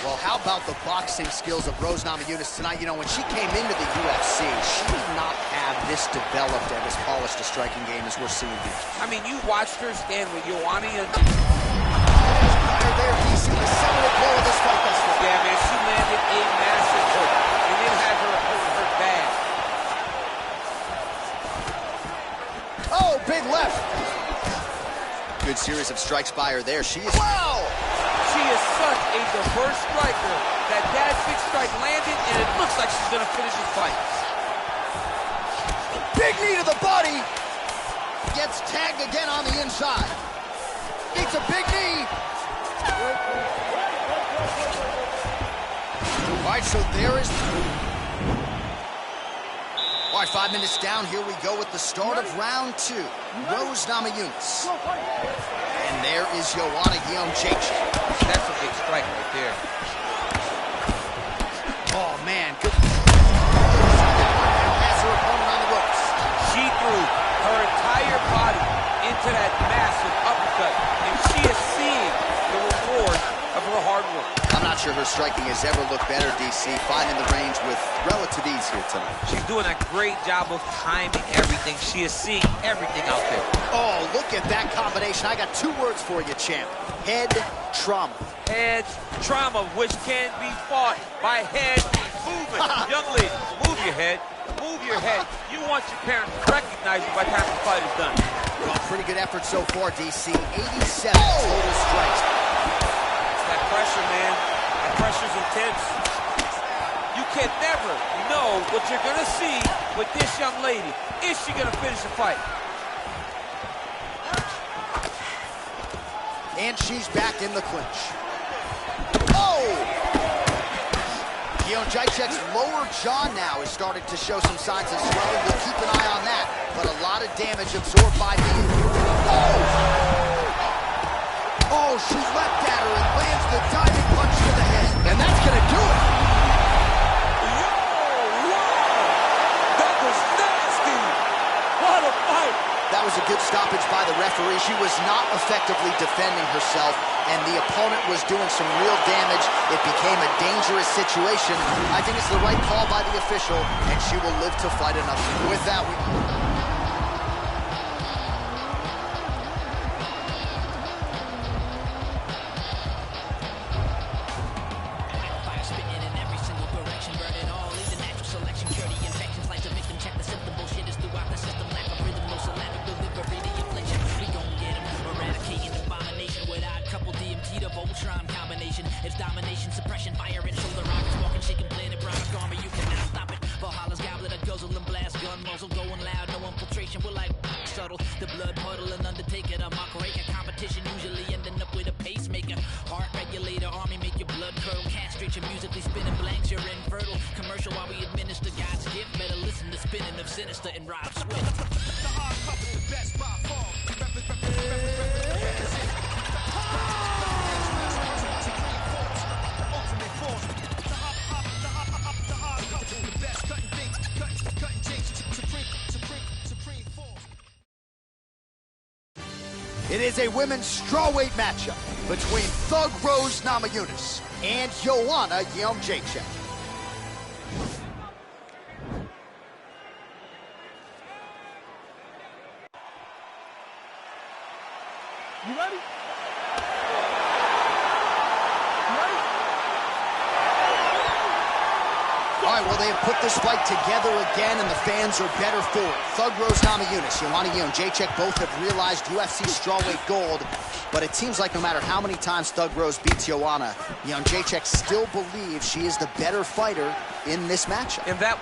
Well, how about the boxing skills of Rose Namajunas tonight? You know, when she came into the UFC, she did not have this developed and as polished a striking game as we're seeing here. I mean, you watched her stand with Joanna there, DC, the seminal blow of this fight thus far. Yeah, man, she landed a massive hook, and then had her holding her bad. Oh, big left. Good series of strikes by her there. She is... Wow! She is such a diverse striker that big strike landed, and it looks like she's going to finish this fight. Big knee to the body. Gets tagged again on the inside. It's a big knee. All right, so there is... All All right, 5 minutes down. Here we go with the start of round 2. Rose Namajunas. And there is Joanna Jędrzejczyk. That's a big strike right there. Oh, man. Good. Has her opponent on the ropes. She threw her entire body into that massive uppercut, and she is seeing the reward of her hard work. I'm not sure her striking has ever looked better, DC, finding the range with relative ease here tonight. She's doing a great job of timing everything. She is seeing everything out there. Oh, look at that combination. I got 2 words for you, champ. Head trauma. Head trauma, which can be fought by head movement. Young lady, move your head. Move your head. You want your parents to recognize you by the time the fight is done. Well, pretty good effort so far, DC. 87 total strikes. That pressure, man. That pressure's intense. You can never know what you're going to see with this young lady. Is she going to finish the fight? And she's back in the clinch. Oh! Jędrzejczyk's lower jaw now is starting to show some signs of swelling. We'll keep an eye on that. But a lot of damage absorbed by the... Oh! Oh, she leapt at her and lands the diving punch to the head. And that's going to do it. That was nasty. What a fight. That was a good stoppage by the referee. She was not effectively defending herself, and the opponent was doing some real damage. It became a dangerous situation. I think it's the right call by the official, and she will live to fight another. With that, it's domination, suppression, fire and shoulder rockets, walking, shaking, planet, product armor, you cannot stop it. Valhalla's goblet, a guzzle and blast, gun muzzle going loud, no infiltration, we're like subtle. The blood puddle and undertaker, the mock raker, competition usually ending up with a pacemaker. Heart regulator, army make your blood curdle, castrate your musically spinning blanks, you're infertile. Commercial while we administer God's gift, better listen to spinning of Sinister and Rob Swift. The hard puppet, the best by far. it is a women's strawweight matchup between Thug Rose Namajunas and Joanna Jędrzejczyk. You ready? All right, well, they have put this fight together again, and the fans are better for it. Thug Rose Namajunas, Joanna Jędrzejczyk both have realized UFC strawweight gold, but it seems like no matter how many times Thug Rose beats Joanna, Jędrzejczyk still believes she is the better fighter in this matchup. And that's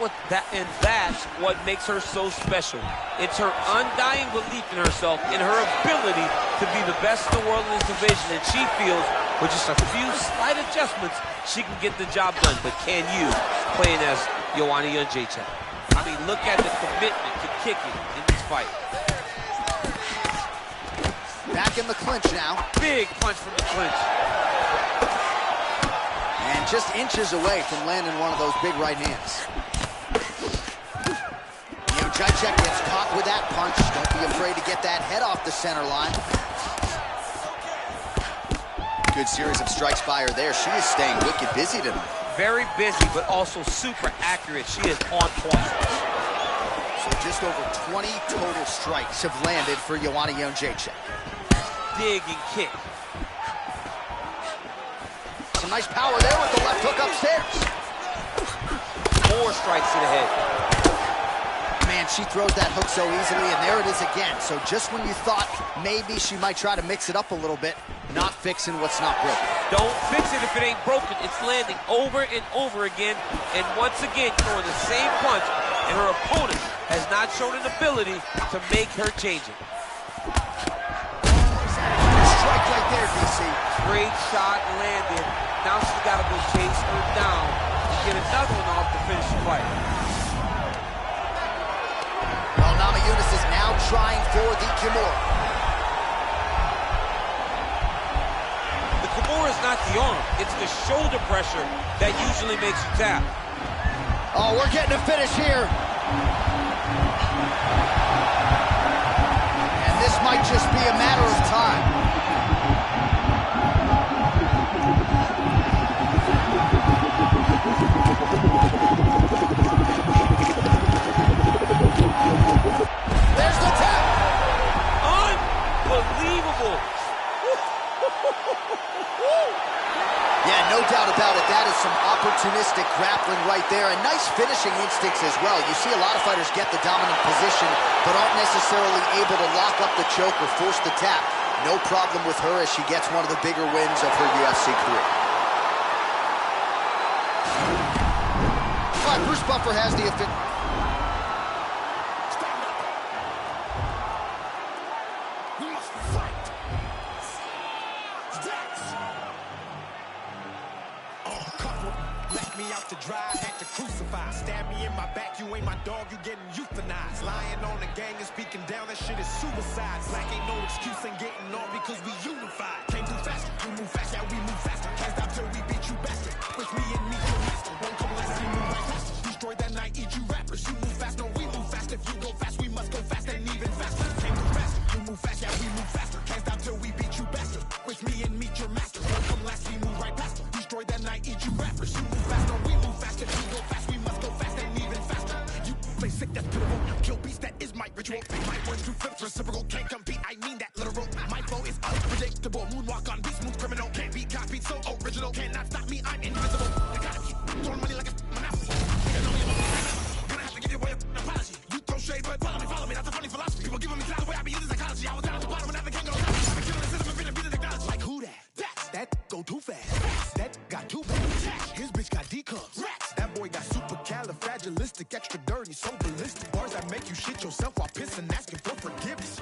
what makes her so special. It's her undying belief in herself and her ability to be the best in the world in this division, and she feels with just a few slight adjustments, she can get the job done. But can you, playing as Joanna Jędrzejczyk? I mean, look at the commitment to kicking in this fight. Back in the clinch now. Big punch from the clinch. And just inches away from landing one of those big right hands. Jędrzejczyk gets caught with that punch. Don't be afraid to get that head off the center line. Good series of strikes by her there. She is staying wicked busy tonight. Very busy, but also super accurate. She is on point. So just over 20 total strikes have landed for Joanna Jędrzejczyk. Dig and kick. Some nice power there with the left hook upstairs. More strikes to the head. Man, she throws that hook so easily, and there it is again. So just when you thought maybe she might try to mix it up a little bit, not fixing what's not broken. Don't fix it if it ain't broken. It's landing over and over again, and once again throwing the same punch, and her opponent has not shown an ability to make her change it. Strike right there, DC. Great shot landed. Now she's got to go chase her down and get another one off to finish the fight. trying for the Kimura. The Kimura is not the arm. It's the shoulder pressure that usually makes you tap. Oh, we're getting a finish here. And this might just be a matter of time. There's the tap. Unbelievable. Yeah, no doubt about it. That is some opportunistic grappling right there, and nice finishing instincts as well. You see a lot of fighters get the dominant position, but aren't necessarily able to lock up the choke or force the tap. No problem with her as she gets one of the bigger wins of her UFC career. All right, Bruce Buffer has the official. To dry, had to crucify. Stab me in my back, you ain't my dog, you getting euthanized. Lying on the gang and speaking down, that shit is suicide. Black ain't no excuse, ain't getting off because we unified. Came through faster, you move fast, yeah, we move faster. Can't stop till we beat you bastard. Push me and meet your master. Won't come less, we move right faster. Destroy that night, eat you rappers. You move fast, no, we move fast. If you go fast, we must go fast and even faster. Came through faster, you move fast, yeah, we move faster. Can't stop till we beat you bastard. Push me and meet your master. Won't come last, we move right past. Destroy that night, eat you rappers. You move fast, no, we move fast. If you go fast, we must go fast and even faster. You play sick, that's pitiful. Kill beast, that is my ritual. My words through flips, reciprocal. Can't compete, I mean that literal. My flow is unpredictable. Moonwalk on beat, smooth criminal. Can't be copied, so original. Cannot stop me, I'm invisible. I gotta keep throwing money like a monopoly. Nigga know me, gonna have to give you away an apology. You throw shade, but follow me. That's a funny philosophy. People giving me clout the way I be using psychology. I was down at the bottom and never can go down. I've been killing the system and been the technology. Like who that? That go too fast. That got too fast. His bitch got D cups. That boy got supercalifragilistic, extra dirty, so ballistic. Bars that make you shit yourself while pissing, asking for forgiveness.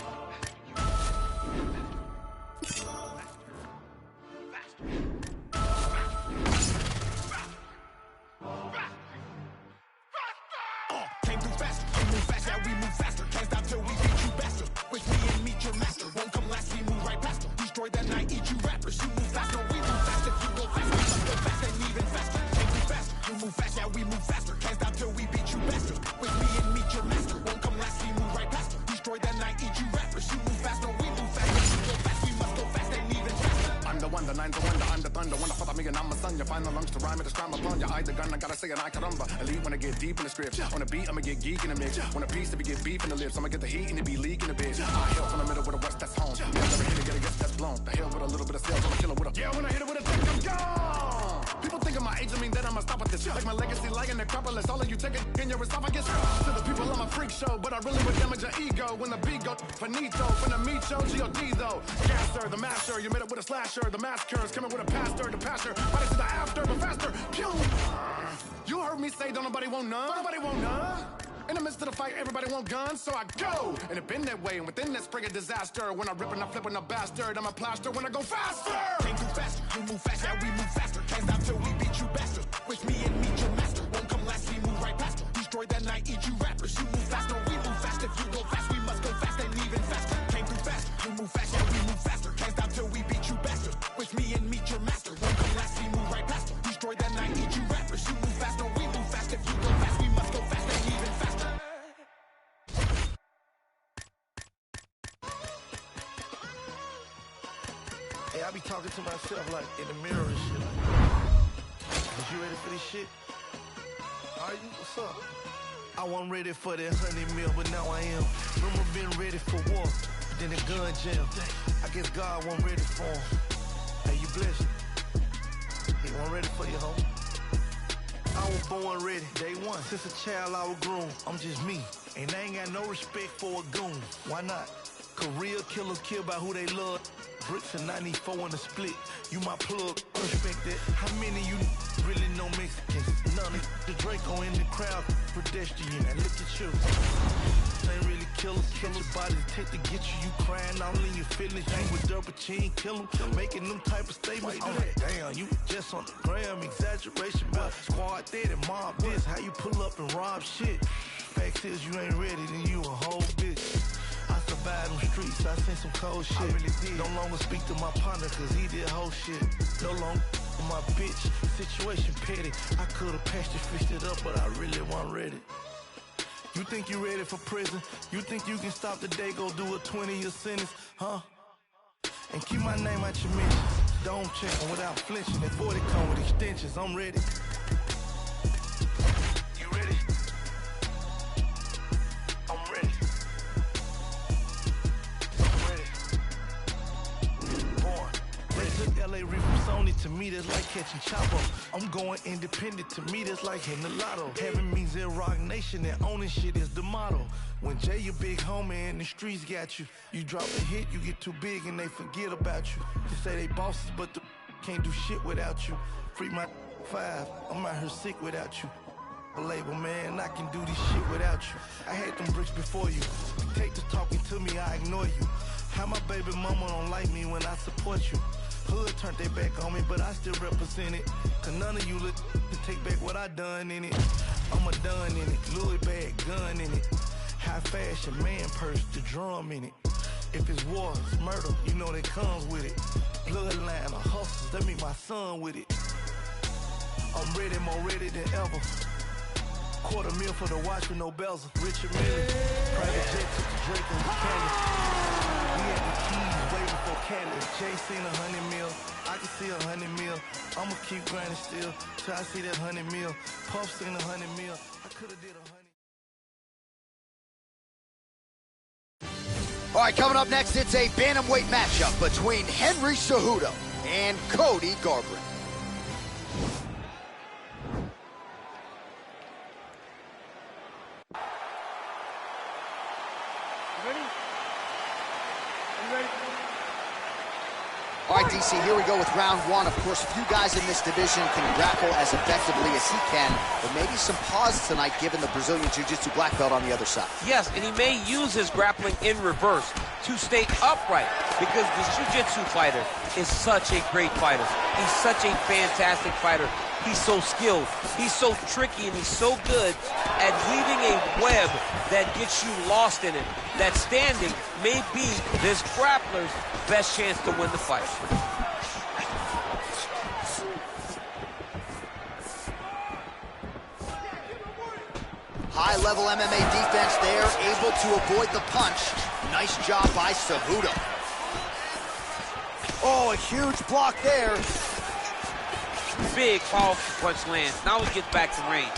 Came through faster, we move fast, yeah, we move faster. Can't stop till we beat you bastard. Wish me and meet your master. Won't come last, we move right past her. Destroy that night, eat you rappers. You move fast, no, we move fast. If you go fast, we must go fast and even faster. Came through faster, you move fast, yeah, we move faster. Can't stop till we beat you bastard. Wish me and meet your master. Won't come last, we move right past her. Destroy that night, eat you rappers. You move fast, no, we move fast. If you go fast, we must go fast and even faster. I'm the one, the nine to wonder, I'm the thunder. Wonder for me and I'm a son. You find the lungs to rhyme it, to scram upon you. I the gun, I gotta say it, I caramba. Elite when I get deep in the script. On the beat, I'ma get geek in the mix. On a piece to be get beef in the lips. I'ma get the heat and it be leaking a bit. I hail from the middle with a west, that's home. Yeah, never hit it, get a guess that's blown. The hell with a little bit of sales, I'ma kill it with a. Yeah, when I hit it with a thing, I'm gone. People think of my age, I mean that I'ma stop at this. Like my legacy, like an Acropolis. All of you take it in your esophagus. To the people, I'm a freak show, but I really would damage your ego when the beat go finito. From the meat show, G.O.D. though. Gasser, the master, you made it with a slasher. The massacres coming with a pastor, the pastor. Right to the after, but faster. Pew! You heard me say, don't nobody want none. Don't nobody want none. In the midst of the fight, everybody want guns, so I go. And it been that way, and within that spring of disaster. When I rip and I flip and a bastard, I'm a plaster when I go faster. Came through faster, you move fast, yeah, we move faster. Can't stop till we beat you bastard. Wish me and meet your master. Won't come last, we move right past her. Destroy that night, eat you rappers. You move fast, no, we move fast. If you go fast, we must go fast and even faster. Came through faster, you move fast, yeah, we move faster. Can't stop till we beat you bastard. Wish me and meet your master. Won't come last, we move right past her. Destroy that night, eat you rappers. You move fast, no, we move fast. If you go fast, we must go fast and even faster. Hey, I be talking to myself like in the mirror and shit. Is you ready for this shit? Are you? What's up? I wasn't ready for that 100 mil, but now I am. Remember being ready for war, but then the gun jam. I guess God wasn't ready for him. Hey, you blessed. He wasn't ready for you, homie. I was born ready, day one. Since a child I was groomed. I'm just me, and I ain't got no respect for a goon. Why not? Cause real killers kill by who they love. Bricks and 94 in the split. You my plug, respect that. How many you really know Mexicans? None of the Draco in the crowd, pedestrian. And look at you. Ain't really killers. Killer bodies take to get you. You crying all in your feelings. You with double chin, kill them. Making them type of statements. I'm like, damn, you just on the gram. Exaggeration about squad dead and mob this. How you pull up and rob shit? Fact is, you ain't ready, then you a whole bitch. I survived them streets, I seen some cold shit. I really did. No longer speak to my partner, cause he did whole shit. No longer my bitch, situation petty. I could've patched it, fixed it up, but I really wasn't ready. You think you ready for prison? You think you can stop the day, go do a 20-year sentence, huh? And keep my name out your mentions. Don't check them without flinching. That 40 come with extensions, I'm ready. You ready? I'm ready. I'm ready. Born. They took LA Reef from Sony, to me that's like catching Chopper. I'm going independent, to me that's like hitting the lotto. Having me Rock Nation and owning shit is the motto. When Jay your big homie and the streets got you, you drop a hit, you get too big and they forget about you. They say they bosses, but the can't do shit without you. Free my 5, I'm out here sick without you. A label, man, I can do this shit without you. I had them bricks before you. Take the talking to me, I ignore you. How my baby mama don't like me when I support you. Hood turned their back on me, but I still represent it. Cause none of you look to take back what I done in it. I'm a done in it, Louis bag, gun in it. High fashion, man purse, the drum in it. If it's war, it's murder, you know that comes with it. Bloodline of hustlers, that mean my son with it. I'm ready, more ready than ever. $250,000 for the watch with no bezel. Richard Mille, private jet to the Drake and the Cali. We had the keys waiting for Cali. Jay seen 100 mil, I can see 100 mil. I'ma keep grinding still till I see that 100 mil. Puff seen 100 mil, I could've did 100. All right, coming up next, it's a bantamweight matchup between Henry Cejudo and Cody Garbrandt. All right, DC, here we go with round one. Of course, few guys in this division can grapple as effectively as he can, but maybe some pause tonight given the Brazilian Jiu-Jitsu black belt on the other side. Yes, and he may use his grappling in reverse to stay upright because this Jiu-Jitsu fighter is such a great fighter. He's such a fantastic fighter. He's so skilled, he's so tricky, and he's so good at weaving a web that gets you lost in it. That standing may be this grappler's best chance to win the fight. High-level MMA defense there, able to avoid the punch. Nice job by Cejudo. Oh, a huge block there. Big, powerful punch lands. Now he gets back to range.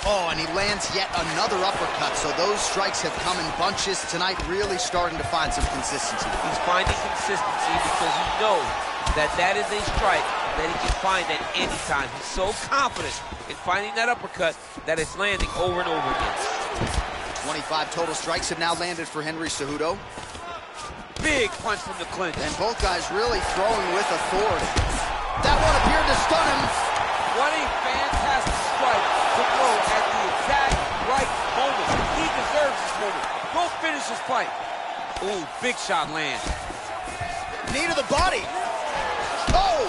Oh, and he lands yet another uppercut, so those strikes have come in bunches tonight, really starting to find some consistency. He's finding consistency because he knows that that is a strike that he can find at any time. He's so confident in finding that uppercut that it's landing over and over again. 25 total strikes have now landed for Henry Cejudo. Big punch from the clinch. And both guys really throwing with authority. That one appeared to stun him. What a fantastic strike to throw at the exact right moment. He deserves this moment. Go finish this fight. Ooh, big shot lands. Knee to the body. Oh!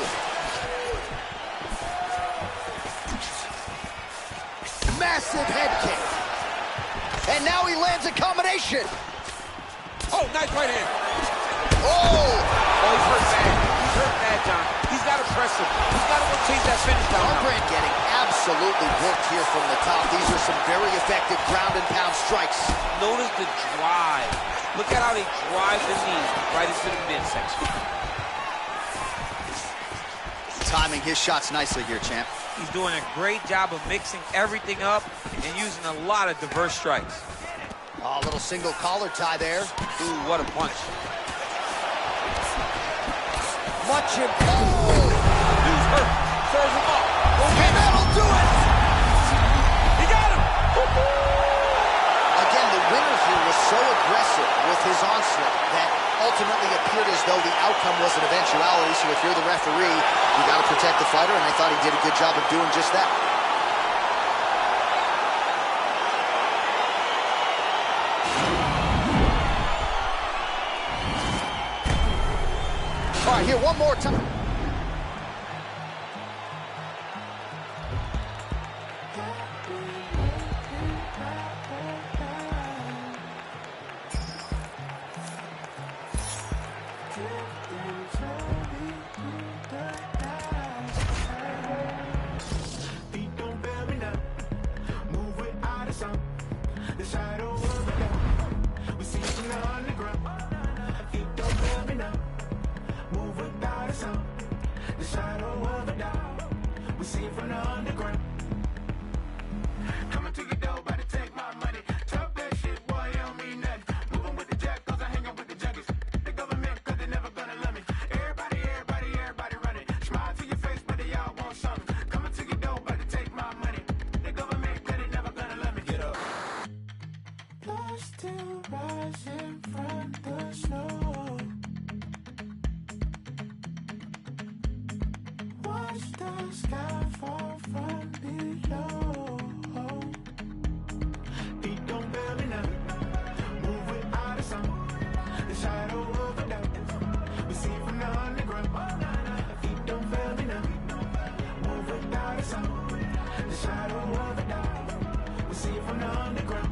Massive head kick. And now he lands a combination. Oh, nice right hand. Oh! Oh, he's hurt bad. He's hurt bad, John. He's got to press him. He's got to rotate that finish down. Garbrandt getting absolutely worked here from the top. These are some very effective ground and pound strikes. Notice the drive. Look at how they drive the knee right into the midsection. Timing his shots nicely here, champ. He's doing a great job of mixing everything up and using a lot of diverse strikes. Oh, a little single collar tie there. Ooh, what a punch. Much him. Oh! Dude's hurt. Throws him up. And that'll do it! He got him! Again, the winner here was so aggressive with his onslaught that ultimately appeared as though the outcome was an eventuality. So if you're the referee, you got to protect the fighter, and I thought he did a good job of doing just that. All right, here, one more time. shadow of a doubt. We see it from the underground.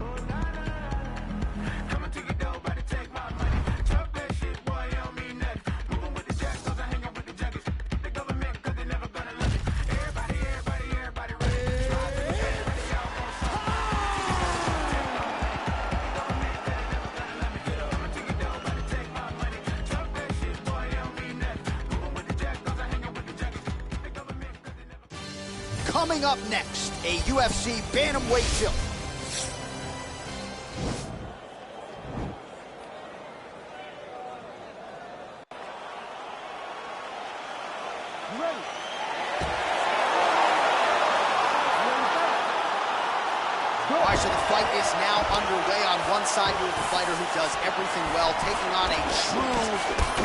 Coming to your door, about to take my money. Talk that shit, boy, you don't mean nothing. Moving with the jacks, cause I hang out with the junkies. The government, cause they never gonna love it. Everybody ready. Try to the head, everybody out on something. The government, cause they never gonna love me. Coming to your door, about to take my money. Talk that shit, boy, you don't mean nothing. Moving with the jacks, cause I hang out with the junkies. The government, cause they never. Coming up next, a UFC bantamweight tilt. All right, so the fight is now underway. On one side, you have a fighter who does everything well, taking on a true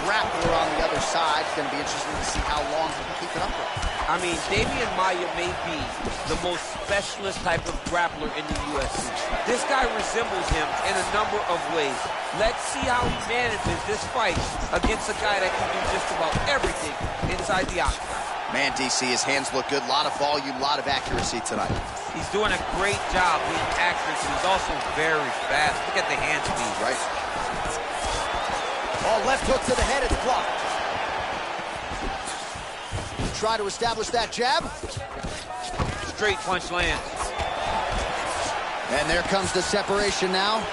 grappler on the other side. It's going to be interesting to see how long he can keep it up with. I mean, Damian Maia may be the most specialist type of grappler in the UFC. This guy resembles him in a number of ways. Let's see how he manages this fight against a guy that can do just about everything inside the octagon. Man, DC, his hands look good. A lot of volume, a lot of accuracy tonight. He's doing a great job being accurate. He's also very fast. Look at the hand speed. Right. Oh, left hook to the head. It's blocked. Try to establish that jab. Straight punch lands. And there comes the separation now.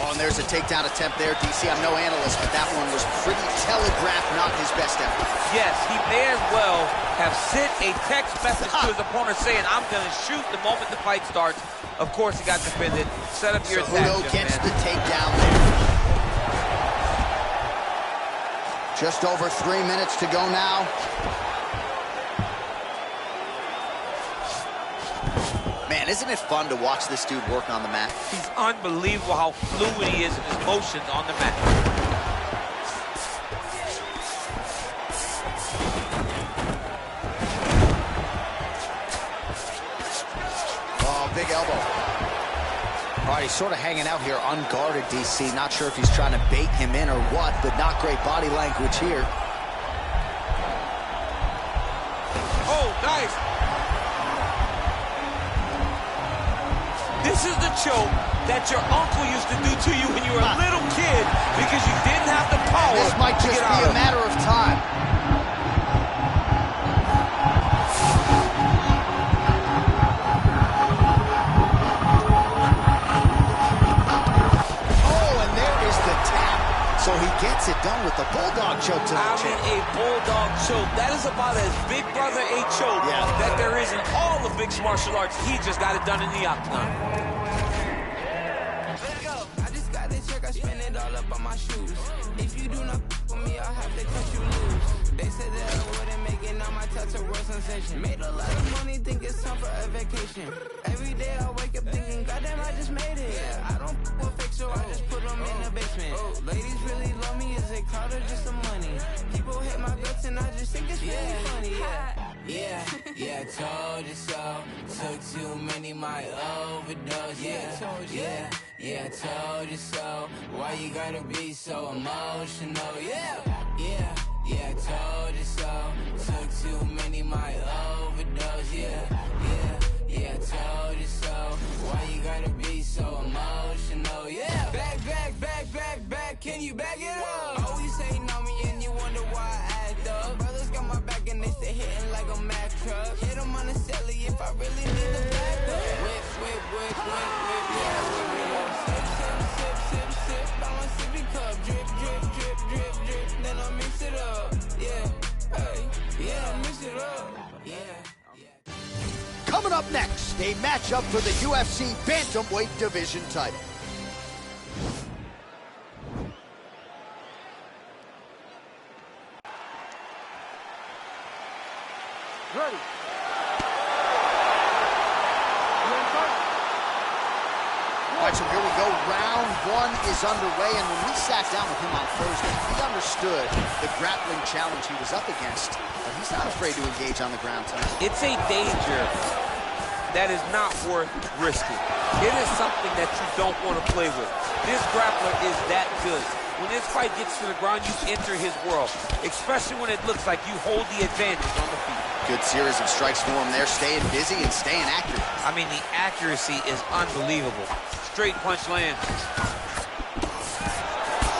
Oh, and there's a takedown attempt there, DC. I'm no analyst, but that one was pretty telegraphed, not his best effort. Yes, he may as well have sent a text message to his opponent saying, I'm going to shoot the moment the fight starts. Of course, he got defended. Set up your attack. Cejudo gets the takedown there. Just over 3 minutes to go now. Man, isn't it fun to watch this dude work on the mat? He's unbelievable how fluid he is in his motions on the mat. Oh, big elbow. All right, he's sort of hanging out here unguarded, DC. Not sure if he's trying to bait him in or what, but not great body language here. Oh, nice. This is the choke that your uncle used to do to you when you were a little kid because you didn't have the power. This might just be a matter of time. Oh, and there is the tap. So he gets it done with the bulldog choke to the chin. I mean, a bulldog choke. That is about as big brother a choke that there is in all of mixed martial arts. He just got it done in the octagon. I just got this check, I spend it all up on my shoes. If you do not for me, I'll have to cut you loose. They said that I wouldn't make it, now my touch a world sensation. Made a lot of money, think it's time for a vacation. Every day I wake up thinking, goddamn, I just made it. I don't with fake, so I just put them in the basement. Ladies really love me, is it crowd or just some money? People hate my guts and I just think it's really funny. Yeah, told you so. Took too many, my overdose. Yeah, told you so. Why you gotta be so emotional? Yeah, told you so. Took too many, my overdose. Yeah, told you so. Why you gotta be so emotional? Yeah, back, can you back it up? Always hating on me and you wonder why I act up. Brothers got my back and they stay hitting like a Mack truck. Hit them on the celly if I really need a backup. Whip, yeah, whip it up. Sip, I want sippy cup. Drip, then I mix it up. I mix it up. Coming up next, a matchup for the UFC Bantamweight Division title. Ready. All right, so here we go. Round one is underway, and when we sat down with him on Thursday, he understood the grappling challenge he was up against, but he's not afraid to engage on the ground tonight. It's a danger that is not worth risking. It is something that you don't want to play with. This grappler is that good. When this fight gets to the ground, you enter his world, especially when it looks like you hold the advantage on the feet. Good series of strikes for him there, staying busy and staying accurate. I mean, the accuracy is unbelievable. Straight punch lands.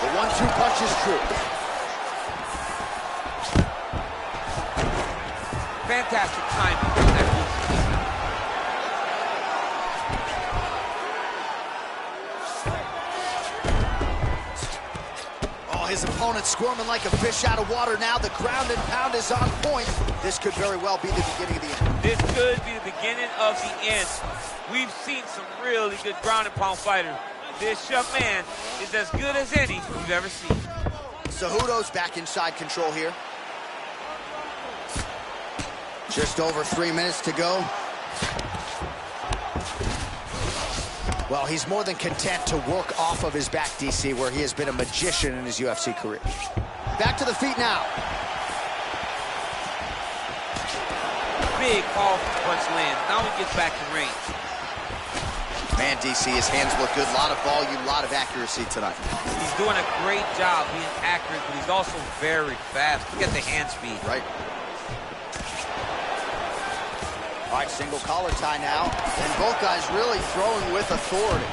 The 1-2 punch is true. Fantastic timing. His opponent squirming like a fish out of water now. The ground and pound is on point. This could very well be the beginning of the end. This could be the beginning of the end. We've seen some really good ground and pound fighters. This young man is as good as any you've ever seen. Cejudo's back inside control here. Just over 3 minutes to go. Well, he's more than content to work off of his back, DC, where he has been a magician in his UFC career. Back to the feet now. Big powerful punch lands. Now he gets back to range. Man, DC, his hands look good. A lot of volume, a lot of accuracy tonight. He's doing a great job being accurate, but he's also very fast. Look at the hand speed. Right. All right, single collar tie now. And both guys really throwing with authority.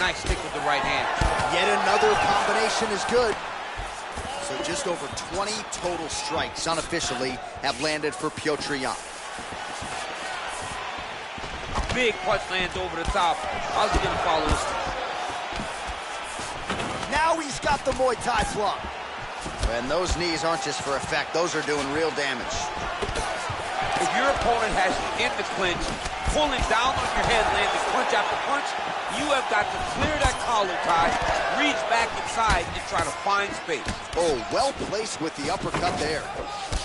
Nice stick with the right hand. Yet another combination is good. So just over 20 total strikes unofficially have landed for Petr Yan. Big punch lands over the top. How's he gonna follow this? Now he's got the Muay Thai flop. And those knees aren't just for effect, those are doing real damage. If your opponent has you in the clinch, pulling down on your head, landing punch after punch, you have got to clear that collar tie, reach back inside, and try to find space. Oh, well placed with the uppercut there.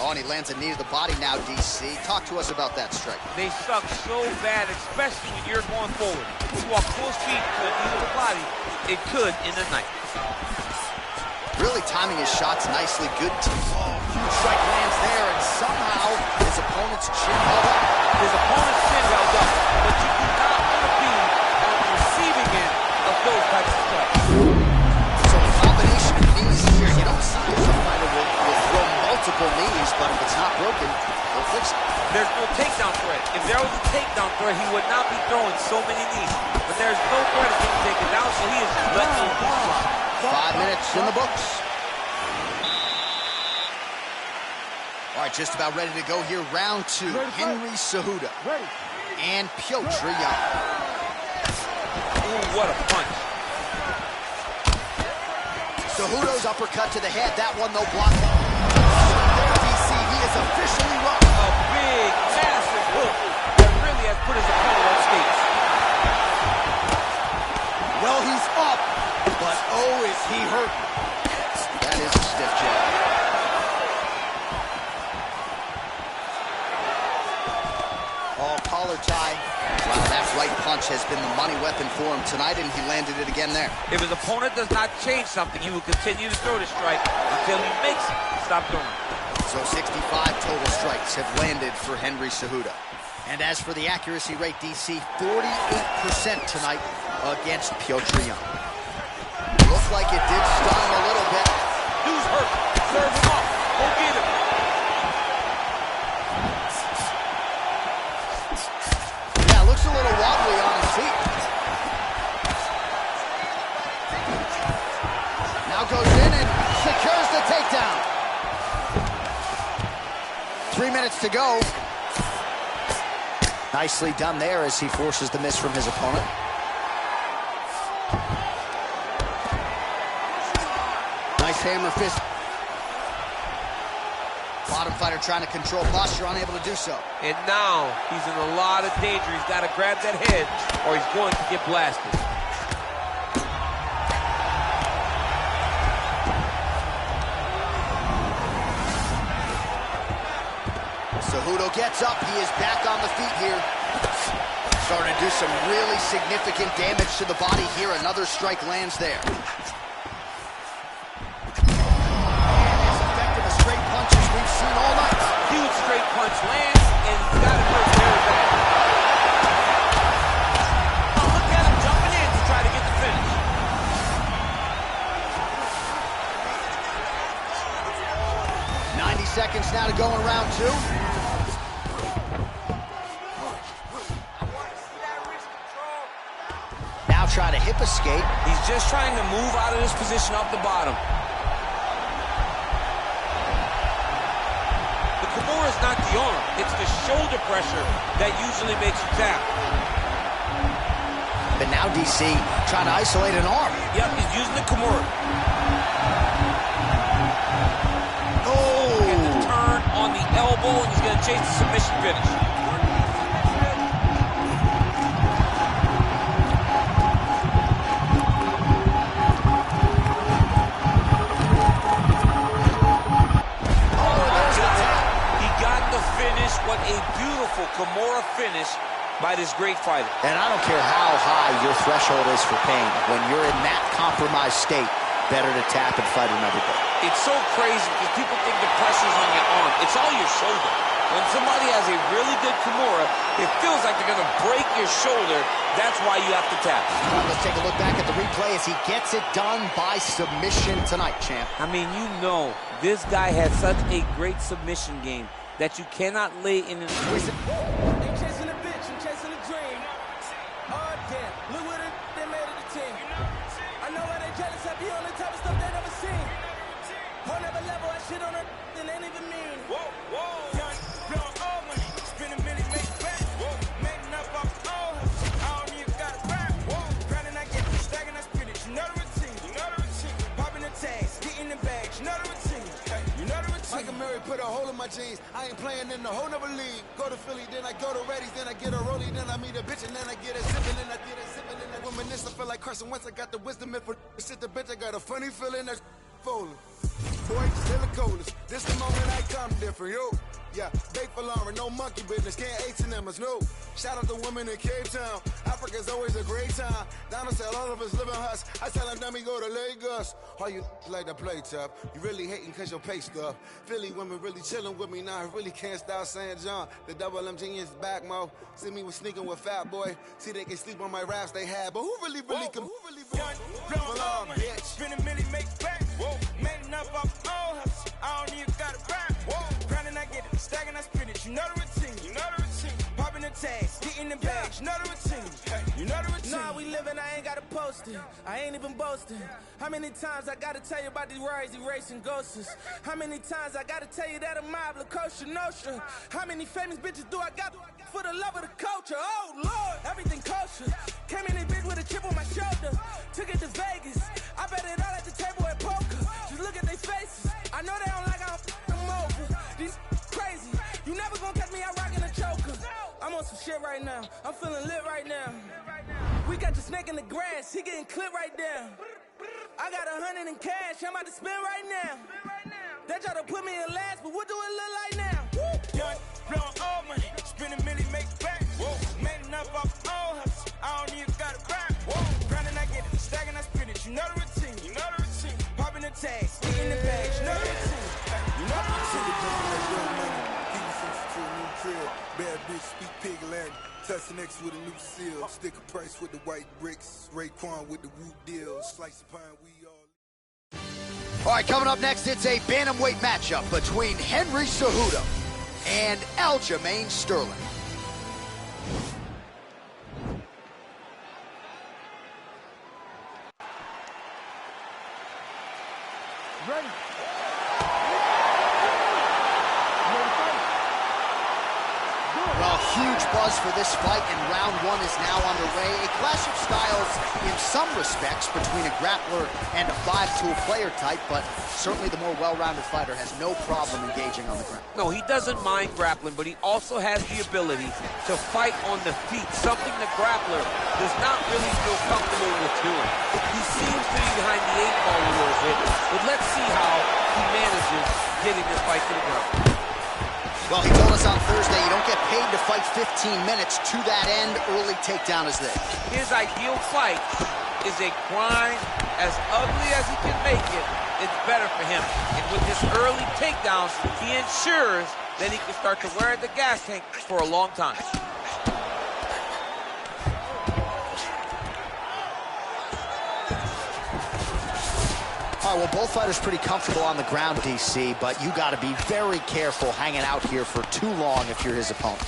Oh, and he lands a knee to the body now, DC. Talk to us about that strike. They suck so bad, especially when you're going forward. You walk full speed to a knee to the body, it could end the night. Really timing his shots nicely. Good team. Oh, huge strike lands there, and somehow his opponent's chin held up. His opponent's chin held up, but you do not want to be on the receiving end of those types of strikes. So the combination of knees here, you don't see as a fighter will throw multiple knees, but if it's not broken, he'll fix it. There's no takedown threat. If there was a takedown threat, he would not be throwing so many knees. But there's no threat of getting taken down, so he is letting those knees fly. 5 minutes in the books. All right, just about ready to go here. Round 2. Henry Cejudo and Petr Yan. Ooh, what a punch. Cejudo's uppercut to the head. That one, though, blocked. DC, he is officially rocked. A big, massive hook that really has put his opponent on skates. Well, he's up, but oh, is he hurt. That is a stiff jab. Oh, collar tie. Wow, that right punch has been the money weapon for him tonight, and he landed it again there. If his opponent does not change something, he will continue to throw the strike until he makes it stop throwing. So 65 total strikes have landed for Henry Cejudo. And as for the accuracy rate, DC, 48% tonight against Petr Yan. Looked like it did stun him a little bit. Dude's hurt. Serve him off. Go get him. Yeah, looks a little wobbly on his feet. Now goes in and secures the takedown. 3 minutes to go. Nicely done there as he forces the miss from his opponent. Nice hammer fist. Bottom fighter trying to control posture, unable to do so. And now he's in a lot of danger. He's got to grab that head or he's going to get blasted. Cejudo gets up. He is back on the feet here. Starting to do some really significant damage to the body here. Another strike lands there. And as effective a straight punch as we've seen all night. Huge straight punch lands, and he's got to hurt very bad. Oh, look at him jumping in to try to get the finish. tried a hip escape. He's just trying to move out of this position off the bottom. The Kimura is not the arm. It's the shoulder pressure that usually makes you tap. But now DC trying to isolate an arm. Yep, he's using the Kimura. Oh! Get the turn on the elbow, and he's going to chase the submission finish. Finish. What a beautiful Kimura finish by this great fighter. And I don't care how high your threshold is for pain. When you're in that compromised state, better to tap and fight another day. It's so crazy because people think the pressure's on your arm. It's all your shoulder. When somebody has a really good Kimura, it feels like they're going to break your shoulder. That's why you have to tap. Let's take a look back at the replay as he gets it done by submission tonight, champ. I mean, you know, this guy has such a great submission game that you cannot lay in an... Ain't chasing a bitch, I'm chasing a dream. Oh, damn. Look what they made of the team. I know why they jealous. I be on the type of stuff they never seen. Whole never level, I shit on her, they ain't even mean. Whoa, whoa. Young, blowing all money. Spend a million, make back. Whoa. Made enough off all hustle. I don't even got a rap. Whoa. Grinding, I get it. Stacking, I spin it. You know the routine. You know the routine. Popping the tags. Getting the bags. You know the routine. You know the routine. Michael Murray put a hole in my jeans. I ain't playing in the whole nother league. Go to Philly, then I go to Reddy's, then I get a rollie, then I meet a bitch, and then I get a zippin', then I get a zippin', then I reminisce. I feel like Carson Wentz. I got the wisdom and for shit the bitch. I got a funny feeling that's falling. Boy, still the coldest. This the moment I come different, yo. Yeah, bake for Lauren, no monkey business, can't H&M, no. Shout out to women in Cape Town. Africa's always a great time. Donald said all of us live in huts. I tell them, let me go to Lagos. All you like to play tough. You really hating cause your pay stuff. Philly women really chilling with me now. I really can't stop saying John. The double M genius back, mo. See me with sneaking with Fat Boy. See they can sleep on my raps they had. But who really can? Blowing all money. Spend a million, make back. Whoa. Made enough off all hustle. I don't even got a rap. Whoa. Grinding, I get it. Stacking, I spin it. You know the routine. You know the routine. Popping the tags. Getting the bags. You know the routine. You know the routine. Nah, we living, I ain't gotta post it. I ain't even boasting. How many times I gotta tell you about these rides, erasing ghosts? How many times I gotta tell you that a mob, La Costa Nostra? How many famous bitches do I got for the love of the culture? Oh, Lord, everything kosher. Came in this bitch with a chip on my shoulder. Took it to Vegas. I bet it all at the table at poker. Just look at their faces. I know they don't like how I'm over. These crazy. You never gonna catch me out rocking a choker. I'm on some shit right now. I'm feeling lit right now. We got the snake in the grass. He getting clipped right there. I got 100 in cash. I'm about to spend right now. They try to put me in last, but what do it look like now? Young, blowing all money. Spend a million, make back. Whoa. Made enough off all hustle. I don't even got a rap. Whoa. Grinding, I get it. Stacking, I spin it. You know the routine. You know the routine. Popping the tags. Getting the bags. You know the routine. You know the routine. Bad bitch, speak pig Latin. Touch next with a new seal. Sticker price with the white bricks. Raekwon with the Woo deal. Slice of pine, we all. All right, coming up next, it's a bantamweight matchup between Henry Cejudo and Aljamain Sterling. Ready? Well, huge buzz for this fight, and round one is now underway. A clash of styles in some respects between a grappler and a five-tool player type, but certainly the more well-rounded fighter has no problem engaging on the ground. No, he doesn't mind grappling, but he also has the ability to fight on the feet, something the grappler does not really feel comfortable with doing. He seems to be behind the eight ball a little bit, but let's see how he manages getting this fight to the ground. Well, he told us on Thursday you don't get paid to fight 15 minutes. To that end, early takedown is there. His ideal fight is a grind. As ugly as he can make it, it's better for him. And with this early takedowns, he ensures that he can start to wear the gas tank for a long time. All right, well, both fighters pretty comfortable on the ground, DC, but you got to be very careful hanging out here for too long if you're his opponent.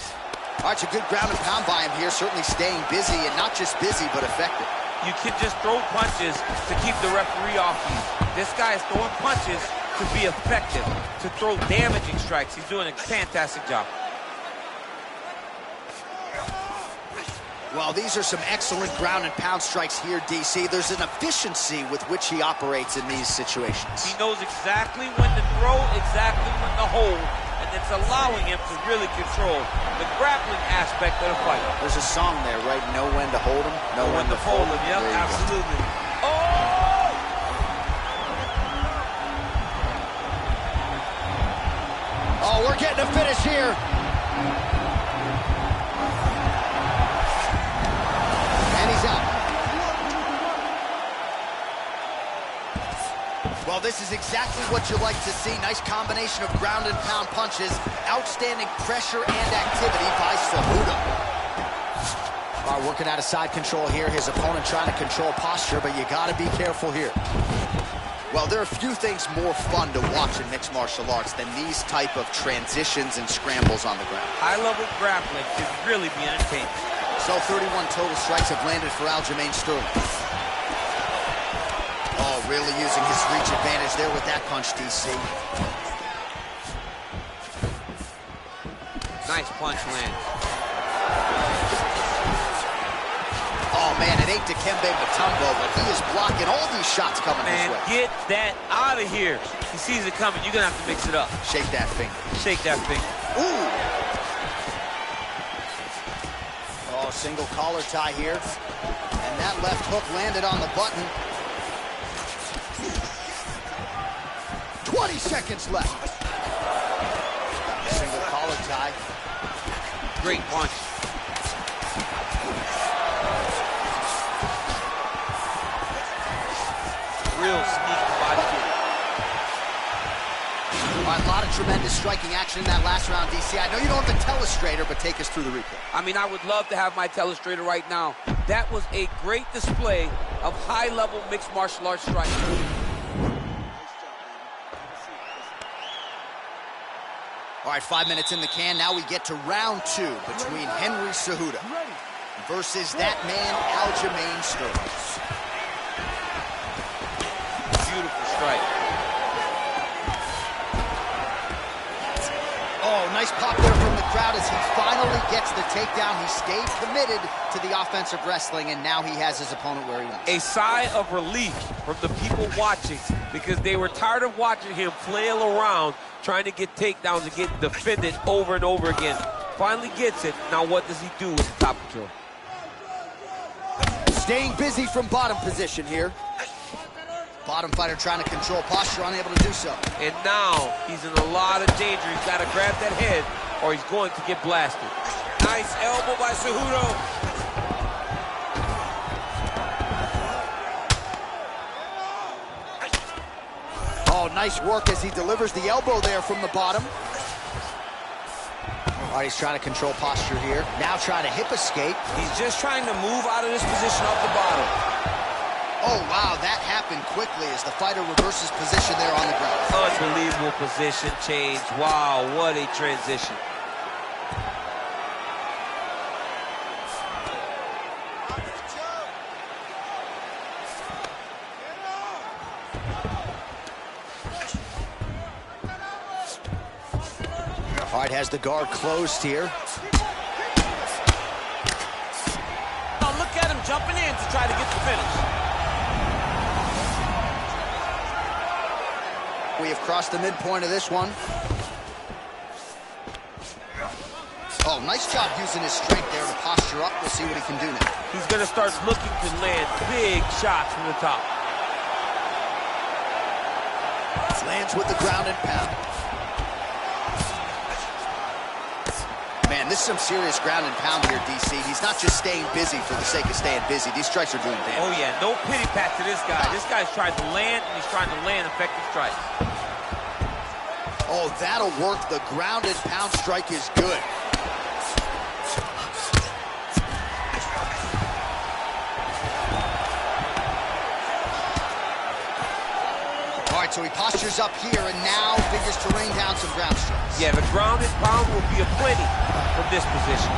All right, it's a good ground and pound by him here, certainly staying busy, and not just busy, but effective. you can just throw punches to keep the referee off you. This guy is throwing punches to be effective, to throw damaging strikes. He's doing a fantastic job. Well, these are some excellent ground and pound strikes here, DC. There's an efficiency with which he operates in these situations. He knows exactly when to throw, exactly when to hold, and it's allowing him to really control the grappling aspect of the fight. There's a song there, right? Know when to hold him, know when to fold him. Yep, absolutely. Oh, we're getting a finish here. And he's out. Well, this is exactly what you like to see. Nice combination of ground and pound punches. Outstanding pressure and activity by Cejudo. All right, working out of side control here. His opponent trying to control posture, but you got to be careful here. Well, there are few things more fun to watch in mixed martial arts than these type of transitions and scrambles on the ground. High-level grappling can really be entertaining. So 31 total strikes have landed for Aljamain Sterling. Oh, really using his reach advantage there with that punch, DC. Nice punch land. Oh, man, it ain't Dikembe Mutombo, but he is blocking all these shots coming his way. Get that out of here. He sees it coming. You're going to have to mix it up. Shake that finger. Shake that finger. Ooh. Oh, single collar tie here. And that left hook landed on the button. 20 seconds left. Single collar tie. Great punch. Real sneaky body kick. All right, a lot of tremendous striking action in that last round, DC. I know you don't have the telestrator, but take us through the replay. I mean, I would love to have my telestrator right now. That was a great display of high-level mixed martial arts striking. All right, 5 minutes in the can. Now we get to round 2 between Henry Cejudo versus that man, Aljamain Sterling. Beautiful strike. Oh, nice pop there from the crowd as he finally gets the takedown. He stayed committed to the offensive wrestling, and now he has his opponent where he wants. A sigh of relief from the people watching because they were tired of watching him flail around trying to get takedowns and get defended over and over again. Finally gets it. Now what does he do with the top control? Staying busy from bottom position here. Bottom fighter trying to control posture, unable to do so. And now he's in a lot of danger. He's got to grab that head or he's going to get blasted. Nice elbow by Cejudo. Oh, nice work as he delivers the elbow there from the bottom. All right, he's trying to control posture here. Now trying to hip escape. He's just trying to move out of this position off the bottom. Oh, wow, that happened quickly as the fighter reverses position there on the ground. Unbelievable position change. Wow, what a transition. All right, has the guard closed here. Oh, look at him jumping in to try to get the finish. We have crossed the midpoint of this one. Oh, nice job using his strength there to posture up. We'll see what he can do now. He's going to start looking to land big shots from the top. Lands with the ground and pound. Man, this is some serious ground and pound here, DC. He's not just staying busy for the sake of staying busy. These strikes are doing damage. Oh, yeah, no pity pat to this guy. This guy's trying to land, and he's trying to land effective strikes. Oh, that'll work. The ground and pound strike is good. All right, so he postures up here and now figures to rain down some ground strikes. Yeah, the ground and pound will be aplenty from this position.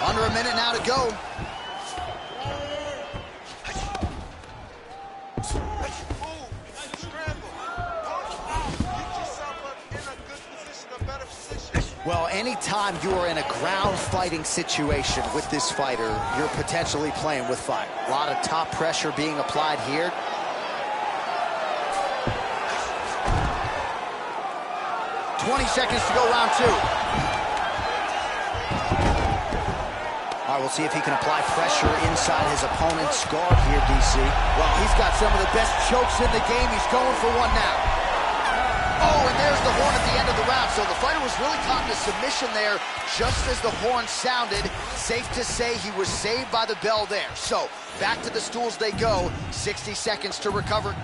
Under a minute now to go. Well, anytime you are in a ground fighting situation with this fighter, you're potentially playing with fire. A lot of top pressure being applied here. "20 seconds to go, round 2. All right, we'll see if he can apply pressure inside his opponent's guard here, DC. Well, he's got some of the best chokes in the game. He's going for one now. Oh, and there's the horn at the end of the round. So the fighter was really caught in a submission there just as the horn sounded. Safe to say he was saved by the bell there. So back to the stools they go. 60 seconds to recover.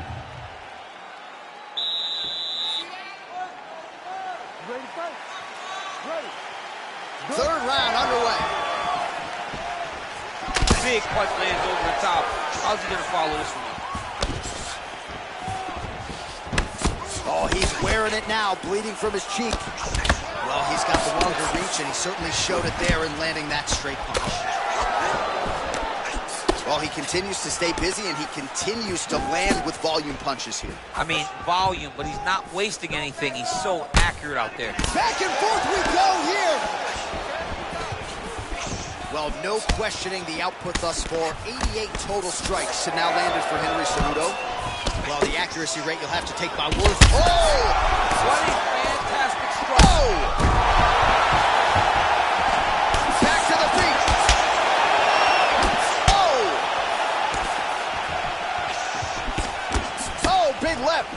Ready to fight? Ready. Third round underway. Big punch lands over the top. How's he going to follow this one? Oh, he's wearing it now, bleeding from his cheek. Well, he's got the longer reach, and he certainly showed it there in landing that straight punch. Well, he continues to stay busy, and he continues to land with volume punches here. I mean, volume, but he's not wasting anything. He's so accurate out there. Back and forth we go here. Well, no questioning the output thus far. 88 total strikes have now landed for Henry Cejudo. Well, the accuracy rate you'll have to take my word. Oh! What a fantastic strike. Oh! Back to the feet. Oh! Oh, big left.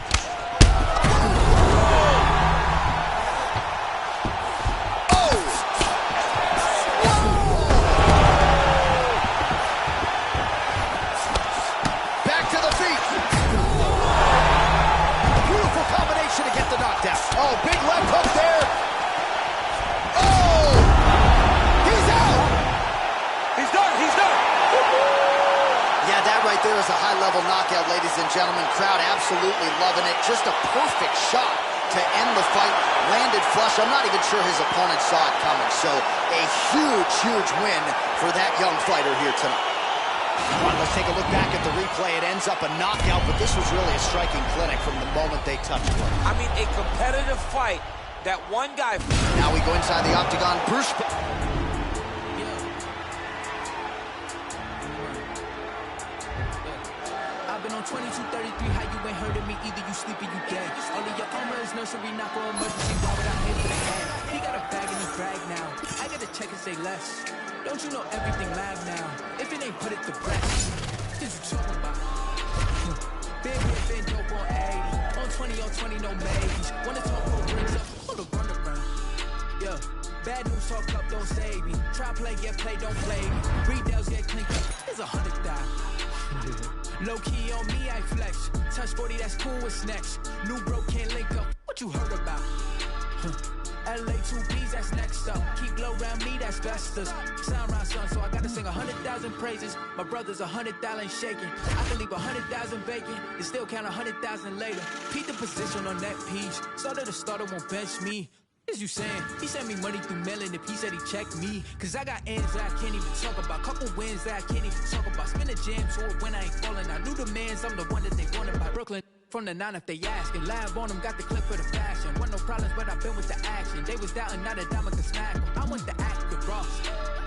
Oh, big left hook there. Oh! He's out! He's done, he's done. Yeah, that right there is a high-level knockout, ladies and gentlemen. Crowd absolutely loving it. Just a perfect shot to end the fight. Landed flush. I'm not even sure his opponent saw it coming. So a huge, huge win for that young fighter here tonight. All right, let's take a look back at the replay. It ends up a knockout, but this was really a striking clinic from the moment they touched it. I mean, a competitive fight that one guy... Now we go inside the octagon. Bruce... I've been on 2233, how you ain't heard of me either, you sleepy, you dead. All of your armor is nursery, not for emergency, why would I pay for the head? He got a bag in his drag now, I gotta check and say less. Don't you know everything live now? If it ain't put it to rest, what is you talking about? Been here, been dope on 80, on 20, on 20, no maybes. Wanna talk road brings up, hold the run around. Yeah, bad news talk up, don't save me. Try play, get play, don't play me. Redells get clink up, it's 100,000. Low key on me, I flex. Touch 40, that's cool, what's next? New bro can't link up, what you heard about? LA 2Bs, that's next up. Keep low around me, that's besters. Sound round son, so I gotta sing 100,000 praises. My brother's 100,000 shaking. I can leave 100,000 vacant and still count 100,000 later. Peep the position on that piece. Starter to starter won't bench me. What is you saying? He sent me money through mailing if he said he checked me. Cause I got ends that I can't even talk about. Couple wins that I can't even talk about. Spin a jam tour when I ain't falling. I knew the mans, I'm the one that they wanted by Brooklyn. From the 9 if they ask, and live on them, got the clip for the fashion. Want no problems, but I've been with the action. They was doubting, not a diamond could smack them. I want the act with Ross.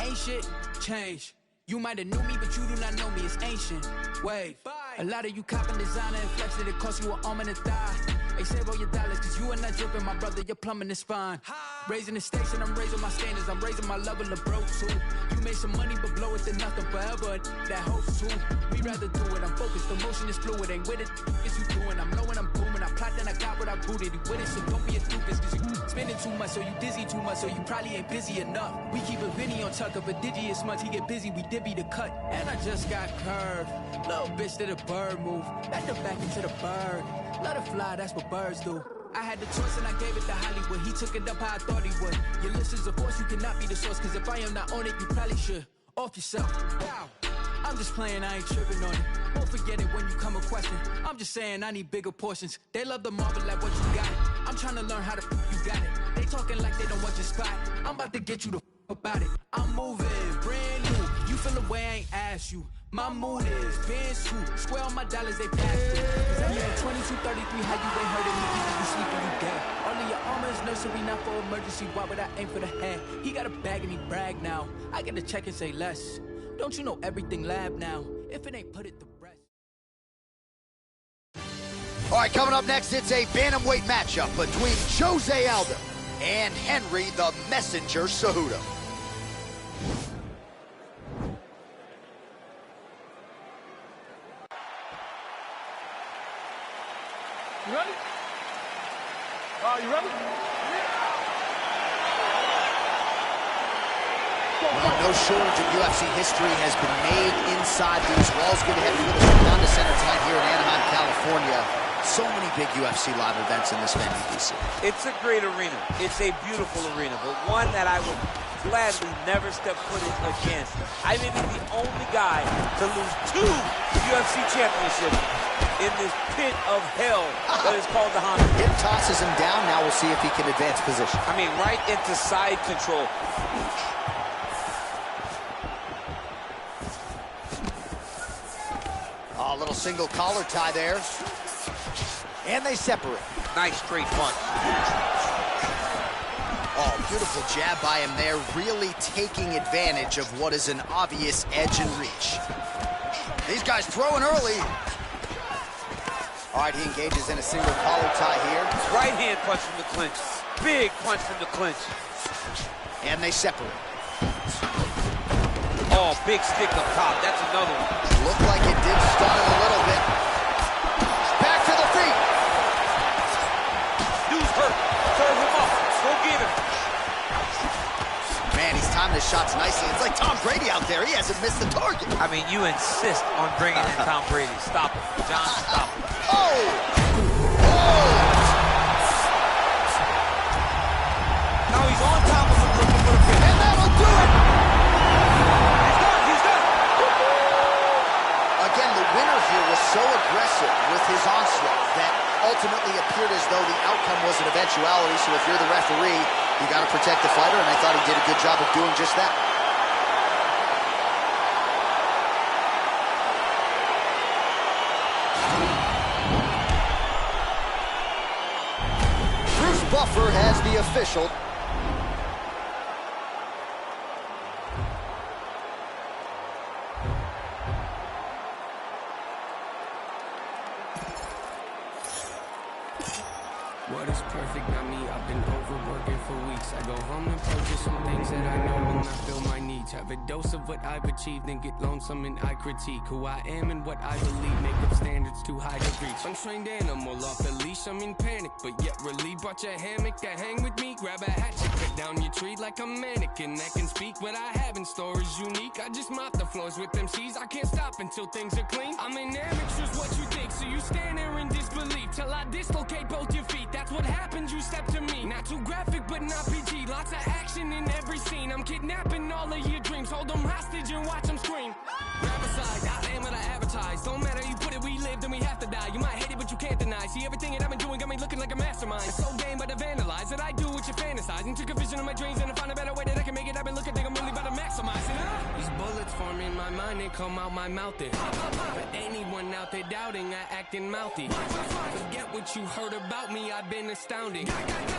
Ain't shit change. You might have knew me, but you do not know me. It's ancient. Wave. A lot of you copping designer and flexing, it cost you an arm and a thigh. They save all your dollars, cause you are not dripping, my brother, your plumbing is fine. Raising the stakes and I'm raising my standards, I'm raising my level of broke too. You made some money, but blow it to nothing forever, that hopes too. We rather do it, I'm focused, the motion is fluid, ain't with it, it's you doing. I'm low and I'm booming, I plot then I got what I booted. You with it, so don't be a doofus, cause you spending too much, so you dizzy too much, so you probably ain't busy enough. We keep a video on tuck up a digi as much, he get busy, we divvy the cut. And I just got curved, little bitch did a bird move, back the back into the bird. Let it fly, that's what birds do. I had the choice and I gave it to Hollywood. He took it up how I thought he would. Your list is a force, you cannot be the source. Cause if I am not on it, you probably should. Off yourself. Wow. I'm just playing, I ain't tripping on it. Won't forget it when you come a question. I'm just saying I need bigger portions. They love the marvel at what you got it. I'm trying to learn how to you got it. They talking like they don't want your spot. I'm about to get you the about it. I'm moving, brand new. You feel the way I ain't asked you. My mood is been screwed. Square on my dollars, they pass through. Cause I'm here 2233, how you ain't hurting me? Either you sleep or you dead. All of your armor is nursery, not for emergency. Why would I aim for the head? He got a bag and he brag now. I get to check and say less. Don't you know everything lab now? If it ain't put it to rest. All right, coming up next, it's a bantamweight matchup between Jose Aldo and Henry the Messenger Cejudo. You ready? You ready? Well, no shortage of UFC history has been made inside these walls. Good to have you with us from Honda Center tonight here in Anaheim, California. So many big UFC live events in this venue, DC. It's a great arena. It's a beautiful arena, but one that I would gladly never step foot in again. I may be the only guy to lose 2 UFC championships in this pit of hell that is called the Honda. Him tosses him down. Now we'll see if he can advance position. I mean, right into side control. A little single collar tie there. And they separate. Nice straight punch. Oh, beautiful jab by him there, really taking advantage of what is an obvious edge and reach. These guys throwing early. All right, he engages in a single collar tie here. Right hand punch from the clinch. Big punch from the clinch. And they separate. Oh, big stick up top. That's another one. Looked like it did stun him a little bit. Back to the feet. Dude's hurt. Serve him up. Go get him. Man, he's timing his shots nicely. It's like Tom Brady out there. He hasn't missed the target. I mean, you insist on bringing in Tom Brady. Stop him. John, stop him. Oh! Oh! Now he's on top of him looking for the finish. And that'll do it! He's done. Again, the winner here was so aggressive with his onslaught that ultimately appeared as though the outcome was an eventuality. So if you're the referee, you got to protect the fighter, and I thought he did a good job of doing just that. Bruce Buffer has the official. What is perfect, not me. I've been overworking for weeks. I go home and purchase some things that I know will not fill my needs. Have a dose of what I've achieved, then get lonesome and I critique who I am and what I believe. Make up standards too high to reach. Untrained animal off the leash, I'm in panic, but yet relieved. Brought your hammock to hang with me. Grab a hatchet, cut down your tree like a mannequin that can speak. What I have in store is unique. I just mop the floors with MCs. I can't stop until things are clean. I'm an amateur's what you think, so you stand there in disbelief till I dislocate both your feet. That's what happens, you step to me. Not too graphic, but not PG. Lots of action in every scene. I'm kidnapping all of your dreams. Hold them hostage and watch them scream. Grab aside, I am what I advertise. Don't matter, you put it, we live, then we have to die. You might hate it, but you can't deny. See, everything that I've been doing got me looking like a mastermind. It's so game, but I vandalize it. I do what you fantasize. And took a vision of my dreams and I find a better way that I can make it. I've been looking, think I'm really about to maximize it. These bullets form in my mind and come out my mouth. For anyone out there doubting, I acting mouthy. Forget what you heard about me, I've been astounding.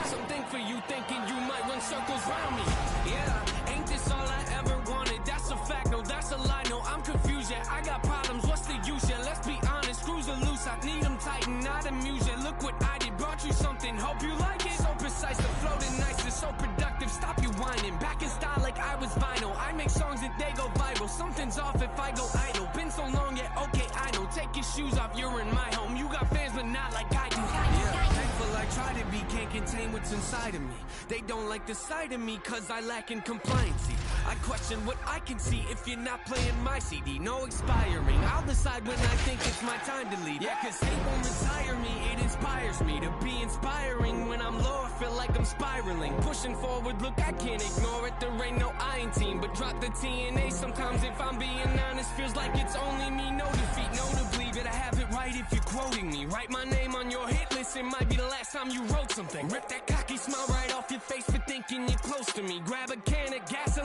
Something for you thinking you might run circles round me. Yeah, ain't this all I ever wanted? That's a fact, no, that's a lie. No, I'm confused, yeah, I got problems, what's the use? Yeah, let's be honest, screws are loose, I need them tighten, not amuse. Yeah, look what I did, brought you something, hope you like it. So precise, the flow is nice, it's so productive, stop you whining. Back in style like I was vinyl, I make songs and they go viral. Something's off if I go idle, been so long, yeah, okay, I know. Take your shoes off, you're in my home, you got fans but not like I do. Yeah, thankful I try to be, can't contain what's inside of me. They don't like the sight of me cause I lack in compliancy. I question what I can see if you're not playing my CD. No expiring, I'll decide when I think it's my time to leave. Yeah, cause hate won't retire me, it inspires me to be inspiring. When I'm low, I feel like I'm spiraling. Pushing forward, look, I can't ignore it. There ain't no I in team, but drop the TNA. Sometimes if I'm being honest, feels like it's only me. No defeat, no to believe that I have it right if you're quoting me. Write my name on your hit list, it might be the last time you wrote something. Rip that cocky smile right off your face for thinking you're close to me. Grab a can of gasoline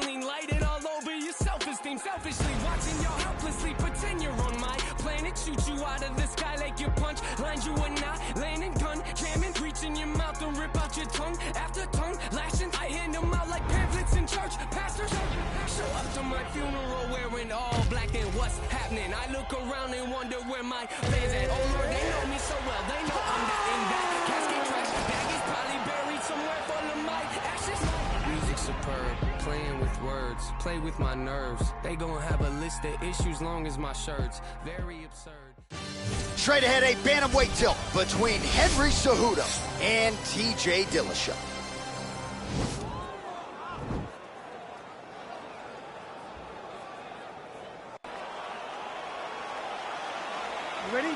you and I, laying in gun, jamming, reach in your mouth and rip out your tongue. After tongue, lashing, I hand them out like pamphlets in church. Pastors show up to my funeral wearing all black and what's happening? I look around and wonder where my fans at. Oh Lord, they know me so well, they know I'm not in that casket trash. Bag is probably buried somewhere full of my ashes. Music superb, playing with words, play with my nerves. They gon' have a list of issues long as my shirts. Very absurd. Straight ahead, a bantamweight tilt between Henry Cejudo and TJ Dillashaw. You ready?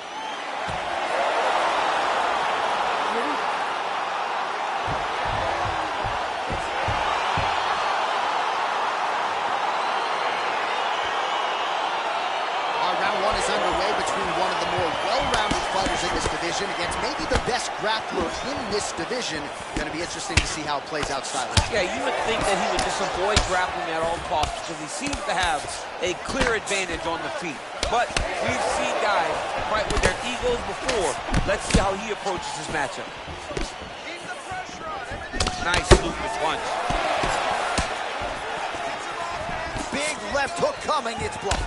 In this division against maybe the best grappler in this division. Going to be interesting to see how it plays out stylistically. Yeah, you would think that he would just avoid grappling at all costs because he seems to have a clear advantage on the feet. But we've seen guys fight with their egos before. Let's see how he approaches his matchup. Nice looping punch. Big left hook coming, it's blocked.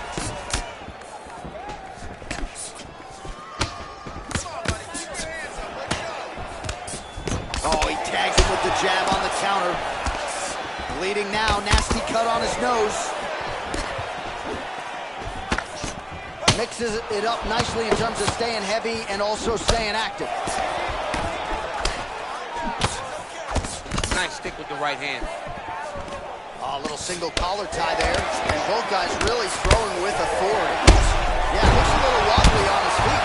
Oh, he tags him with the jab on the counter. Bleeding now, nasty cut on his nose. Mixes it up nicely in terms of staying heavy and also staying active. Nice stick with the right hand. Oh, a little single collar tie there. And both guys really throwing with authority. Yeah, looks a little wobbly on his feet.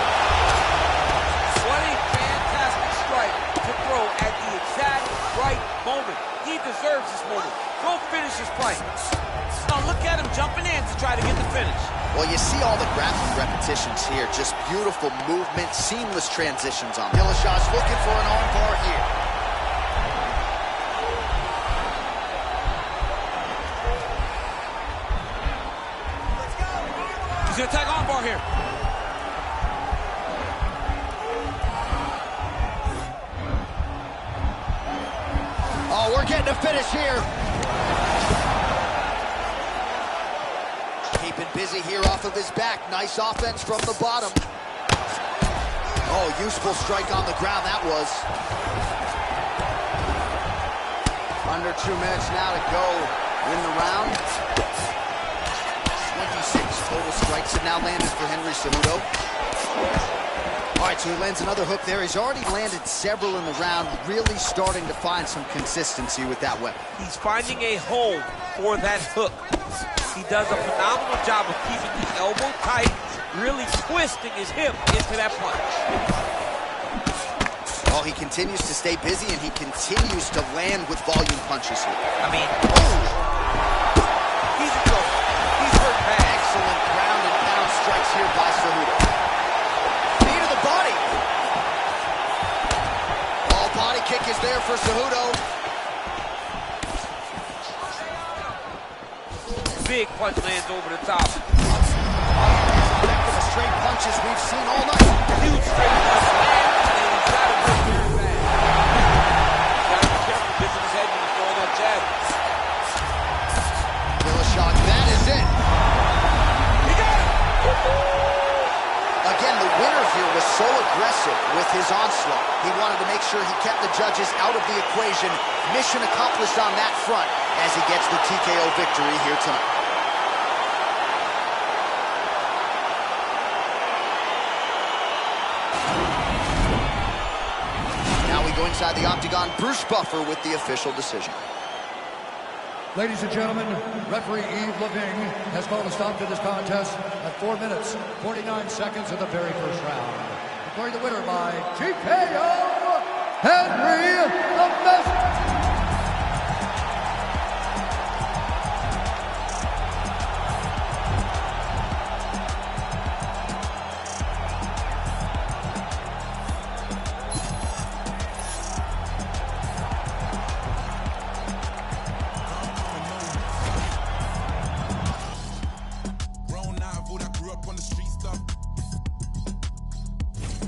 What a fantastic strike to throw at the exact right moment. He deserves this moment. Go finish his fight. Now look at him jumping in to try to get the finish. Well, you see all the grappling repetitions here. Just beautiful movement, seamless transitions on. Dillashaw's looking for an armbar here. He's gonna tag armbar here. Oh, we're getting a finish here. Keeping busy here off of his back. Nice offense from the bottom. Oh, useful strike on the ground that was. Under 2 minutes now to go in the round. 26 total strikes have now landed for Henry Cejudo. All right, so he lands another hook there. He's already landed several in the round, really starting to find some consistency with that weapon. He's finding a home for that hook. He does a phenomenal job of keeping the elbow tight, really twisting his hip into that punch. Oh, he continues to stay busy, and he continues to land with volume punches here. I mean, he's a goat. He's hurt bad. Excellent ground and pound strikes here by Cejudo. Knee to the body. All body kick is there for Cejudo. Big punch lands over the top. The straight punches we've seen all night. Huge straight punch lands, and he's got to go very bad. Got to be careful missing his head when he's throwing that jab. Dillashaw, that is it. He got it! Again, the winner here was so aggressive with his onslaught. He wanted to make sure he kept the judges out of the equation. Mission accomplished on that front as he gets the TKO victory here tonight. Now we go inside the octagon. Bruce Buffer with the official decision. Ladies and gentlemen, referee Yves Leving has called a stop to this contest at 4 minutes, 49 seconds of the very first round. Declaring the winner by TKO, Henry the Best. Grown novel that grew up on the street stuff.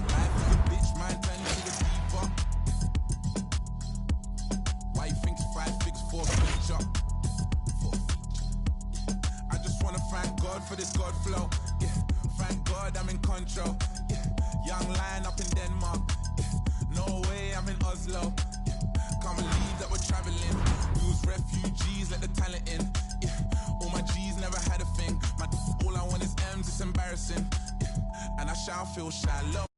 Life is a bitch, feature. I just wanna thank God for this God flow. Yeah, thank God I'm in control. Yeah, young lion up in Denmark. Yeah, no way I'm in Oslo. Yeah, can't believe that we're traveling. We was refugees, let the talent in. Yeah, all my G's never had a thing. All I want is M's, it's embarrassing. Yeah, and I shall feel shallow.